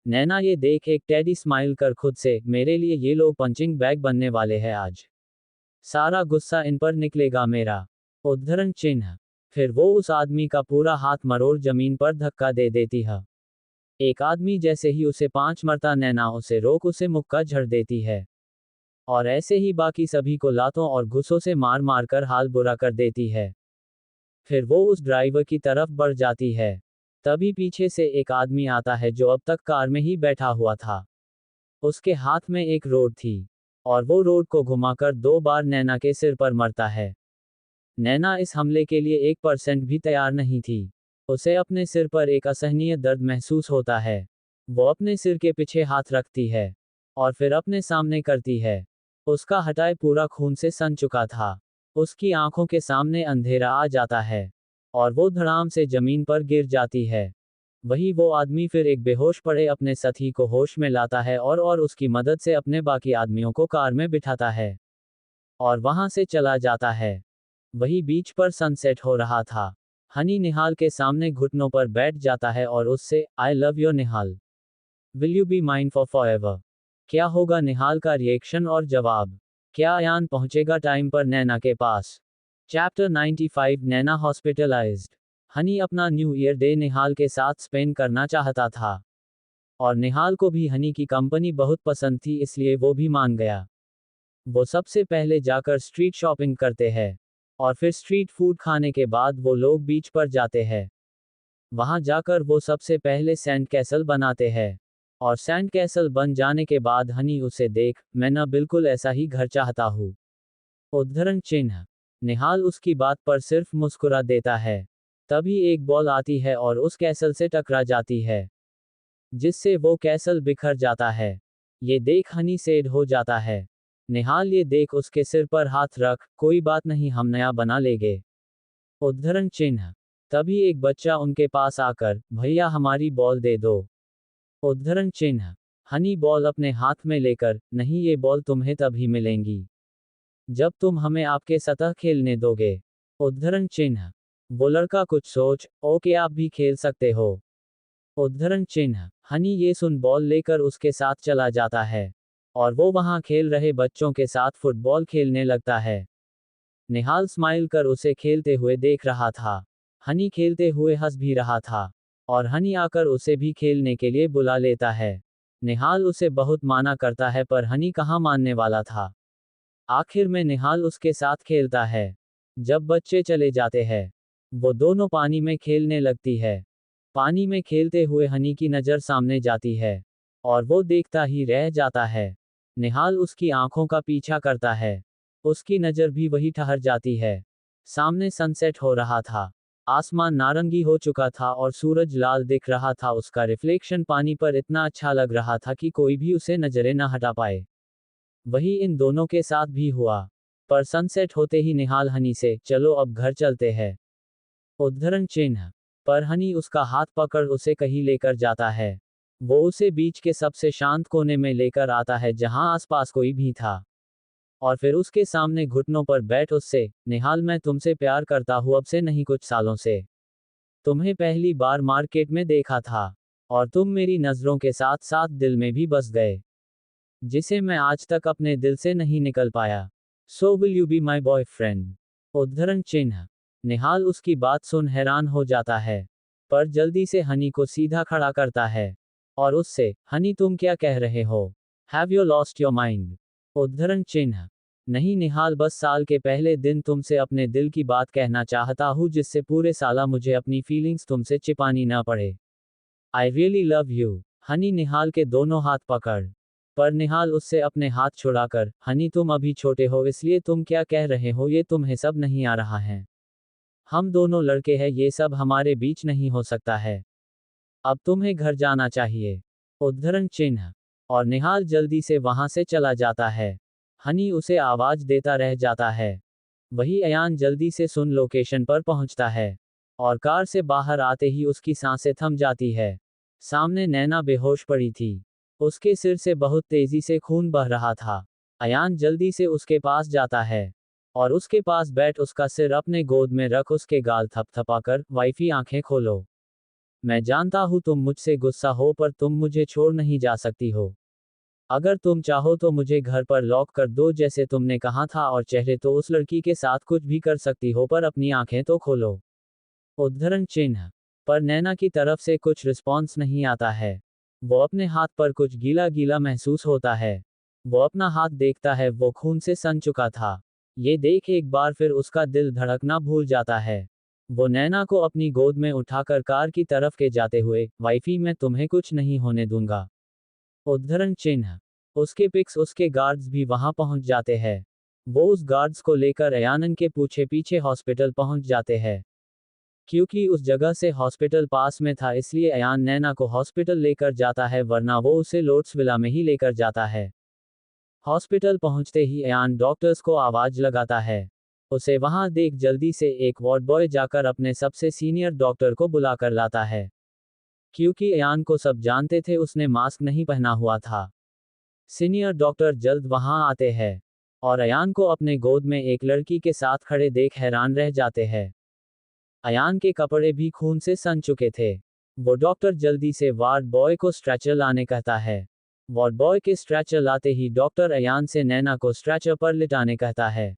नैना ये देख एक टेडी स्माइल कर खुद से, मेरे लिए ये लोग पंचिंग बैग बनने वाले हैं आज, सारा गुस्सा इन पर निकलेगा मेरा। उद्धरण चिन्ह। फिर वो उस आदमी का पूरा हाथ मरोड़ जमीन पर धक्का दे देती है। एक आदमी जैसे ही उसे 5 मरता, नैना उसे रोक उसे मुक्का झड़ देती है। और ऐसे ही बाकी सभी को लातों और घुसों से मार मार कर हाल बुरा कर देती है। फिर वो उस ड्राइवर की तरफ बढ़ जाती है। तभी पीछे से एक आदमी आता है जो अब तक कार में ही बैठा हुआ था। उसके हाथ में एक रोड थी और वो रोड को घुमाकर 2 बार नैना के सिर पर मरता है। नैना इस हमले के लिए 1% भी तैयार नहीं थी। उसे अपने सिर पर एक असहनीय दर्द महसूस होता है। वो अपने सिर के पीछे हाथ रखती है और फिर अपने सामने करती है। उसका हटाए पूरा खून से सन चुका था। उसकी आंखों के सामने अंधेरा आ जाता है और वो धड़ाम से जमीन पर गिर जाती है। वही वो आदमी फिर एक बेहोश पड़े अपने साथी को होश में लाता है और उसकी मदद से अपने बाकी आदमियों को कार में बिठाता है और वहां से चला जाता है। वही बीच पर सनसेट हो रहा था। हनी निहाल के सामने घुटनों पर बैठ जाता है और उससे, I love you Nihal, will you be mine for forever. क्या होगा निहाल का रिएक्शन और जवाब? क्या अयान पहुंचेगा टाइम पर नैना के पास? चैप्टर 95 नैना हॉस्पिटलाइज्ड। हनी अपना न्यू ईयर डे निहाल के साथ स्पेंड करना चाहता था और निहाल को भी हनी की कंपनी बहुत पसंद थी, इसलिए वो भी मान गया। वो सबसे पहले जाकर स्ट्रीट शॉपिंग करते हैं और फिर स्ट्रीट फूड खाने के बाद वो लोग बीच पर जाते हैं। वहां जाकर वो सबसे पहले सैंड कैसल बनाते हैं और सैंड कैसल बन जाने के बाद हनी उसे देख, मैं न बिल्कुल ऐसा ही घर चाहता हूँ। उद्धरण चिन्ह। निहाल उसकी बात पर सिर्फ मुस्कुरा देता है। तभी एक बॉल आती है और उस कैसल से टकरा जाती है जिससे वो कैसल बिखर जाता है। ये देख हनी सैड हो जाता है। निहाल ये देख उसके सिर पर हाथ रख, कोई बात नहीं हम नया बना लेंगे। उद्धरण चिन्ह। तभी एक बच्चा उनके पास आकर, भैया हमारी बॉल दे दो। उद्धरण चिन्ह। हनी बॉल अपने हाथ में लेकर, नहीं ये बॉल तुम्हें तभी मिलेंगी जब तुम हमें आपके सतह खेलने दोगे। उद्धरण चिन्ह। वो लड़का कुछ सोच, ओके आप भी खेल सकते हो। उद्धरण चिन्ह। हनी ये सुन बॉल लेकर उसके साथ चला जाता है और वो वहां खेल रहे बच्चों के साथ फुटबॉल खेलने लगता है। निहाल स्माइल कर उसे खेलते हुए देख रहा था। हनी खेलते हुए हंस भी रहा था और हनी आकर उसे भी खेलने के लिए बुला लेता है। निहाल उसे बहुत माना करता है पर हनी कहाँ मानने वाला था। आखिर में निहाल उसके साथ खेलता है। जब बच्चे चले जाते हैं, वो दोनों पानी में खेलने लगती है। पानी में खेलते हुए हनी की नज़र सामने जाती है और वो देखता ही रह जाता है। निहाल उसकी आंखों का पीछा करता है। उसकी नज़र भी वही ठहर जाती है। सामने सनसेट हो रहा था। आसमान नारंगी हो चुका था और सूरज लाल दिख रहा था। उसका रिफ्लेक्शन पानी पर इतना अच्छा लग रहा था कि कोई भी उसे नजरें न हटा पाए। वही इन दोनों के साथ भी हुआ। पर सनसेट होते ही निहाल हनी से, चलो अब घर चलते हैं। उद्धरण चिन्ह। पर हनी उसका हाथ पकड़ उसे कहीं लेकर जाता है। वो उसे बीच के सबसे शांत कोने में लेकर आता है जहां आसपास कोई भी था। और फिर उसके सामने घुटनों पर बैठ उससे, निहाल मैं तुमसे प्यार करता हूँ अब से नहीं कुछ सालों से। तुम्हें पहली बार मार्केट में देखा था। और तुम मेरी नज़रों के साथ साथ दिल में भी बस गए। जिसे मैं आज तक अपने दिल से नहीं निकल पाया। So will you be my boyfriend? उद्धरण चिन्ह। निहाल उसकी बात सुन हैरान हो जाता है। पर जल्दी से हनी को सीधा खड़ा करता है। और उससे, हनी तुम क्या कह रहे हो? Have you lost your mind? उद्धरण चिन्ह। नहीं निहाल बस साल के पहले दिन तुमसे अपने दिल की बात कहना चाहता हूँ जिससे पूरे साला मुझे अपनी फीलिंग्स तुमसे छिपानी ना पड़े। I really love you. Honey Nihal के दोनों हाथ पकड़। पर निहाल उससे अपने हाथ छुड़ाकर, हनी तुम अभी छोटे हो इसलिए तुम क्या कह रहे हो ये तुम्हें सब नहीं आ रहा है। हम दोनों लड़के हैं ये सब हमारे बीच नहीं हो सकता है। अब तुम्हें घर जाना चाहिए। उद्धरण चिन्ह। और निहाल जल्दी से वहां से चला जाता है। हनी उसे आवाज देता रह जाता है। वही अयान जल्दी से सुन लोकेशन पर पहुंचता है। और कार से बाहर आते ही उसकी सांसें थम जाती है। सामने नैना बेहोश पड़ी थी। उसके सिर से बहुत तेजी से खून बह रहा था। अयान जल्दी से उसके पास जाता है। और उसके पास बैठ उसका सिर अपने गोद में रख उसके गाल थपथपाकर, वाइफी आंखें खोलो। मैं जानता हूं तुम मुझसे गुस्सा हो पर तुम मुझे छोड़ नहीं जा सकती हो। अगर तुम चाहो तो मुझे घर पर लॉक कर दो जैसे तुमने कहा था और चाहे तो उस लड़की के साथ कुछ भी कर सकती हो पर अपनी आंखें तो खोलो। उद्धरण चिन्ह। पर नैना की तरफ से कुछ रिस्पॉन्स नहीं आता है। वो अपने हाथ पर कुछ गीला गीला महसूस होता है। वो अपना हाथ देखता है वो खून से सन चुका था। ये देख एक बार फिर उसका दिल धड़कना भूल जाता है। वो नैना को अपनी गोद में उठाकर कार की तरफ के जाते हुए, वाइफी मैं तुम्हें कुछ नहीं होने दूंगा। उद्धरण चिन्ह। उसके पिक्स उसके गार्ड्स भी वहां पहुंच जाते हैं। वो उस गार्ड्स को लेकर अयानन के पीछे पीछे हॉस्पिटल पहुंच जाते हैं। क्योंकि उस जगह से हॉस्पिटल पास में था इसलिए अयान नैना को हॉस्पिटल लेकर जाता है वरना वो उसे लोट्स विला में ही लेकर जाता है। हॉस्पिटल पहुंचते ही अयान डॉक्टर्स को आवाज लगाता है। उसे वहां देख जल्दी से एक वार्ड बॉय जाकर अपने सबसे सीनियर डॉक्टर को बुलाकर लाता है। क्योंकि अयान को सब जानते थे उसने मास्क नहीं पहना हुआ था। सीनियर डॉक्टर जल्द वहां आते हैं। और अयान को अपने गोद में एक लड़की के साथ खड़े देख हैरान रह जाते हैं। अयान के कपड़े भी खून से सन चुके थे। वो डॉक्टर जल्दी से वार्ड बॉय को स्ट्रेचर लाने कहता है। वार्ड बॉय के स्ट्रेचर लाते ही डॉक्टर अयान से नैना को स्ट्रेचर पर लिटाने कहता है।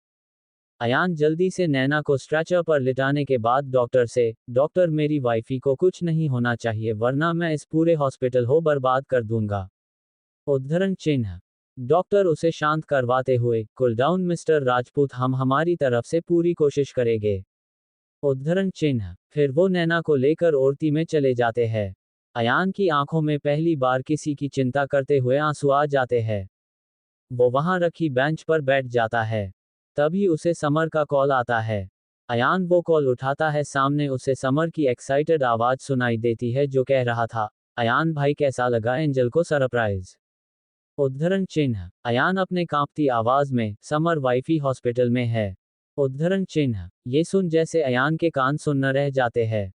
अयान जल्दी से नैना को स्ट्रेचर पर लिटाने के बाद डॉक्टर से, डॉक्टर मेरी वाइफी को कुछ नहीं होना चाहिए वरना मैं इस पूरे हॉस्पिटल को बर्बाद कर दूंगा। उद्धरण चिन्ह। डॉक्टर उसे शांत करवाते हुए, कूल डाउन मिस्टर राजपूत हम हमारी तरफ से पूरी कोशिश करेंगे। उद्धरण चिन्ह। फिर वो नैना को लेकर ओरती में चले जाते हैं। अयान की आंखों में पहली बार किसी की चिंता करते हुए आंसू आ जाते हैं। वो वहां रखी बेंच पर बैठ जाता है। तभी उसे समर का कॉल आता है। अयान वो कॉल उठाता है सामने उसे समर की एक्साइटेड आवाज सुनाई देती है जो कह रहा था, अयान भाई कैसा लगा एंजल को सरप्राइज? उद्धरण चिन्ह। अयान अपने कांपती आवाज में, समर वाइफी हॉस्पिटल में है। उद्धरण चिन्ह। ये सुन जैसे अयान के कान सुन्न रह जाते हैं।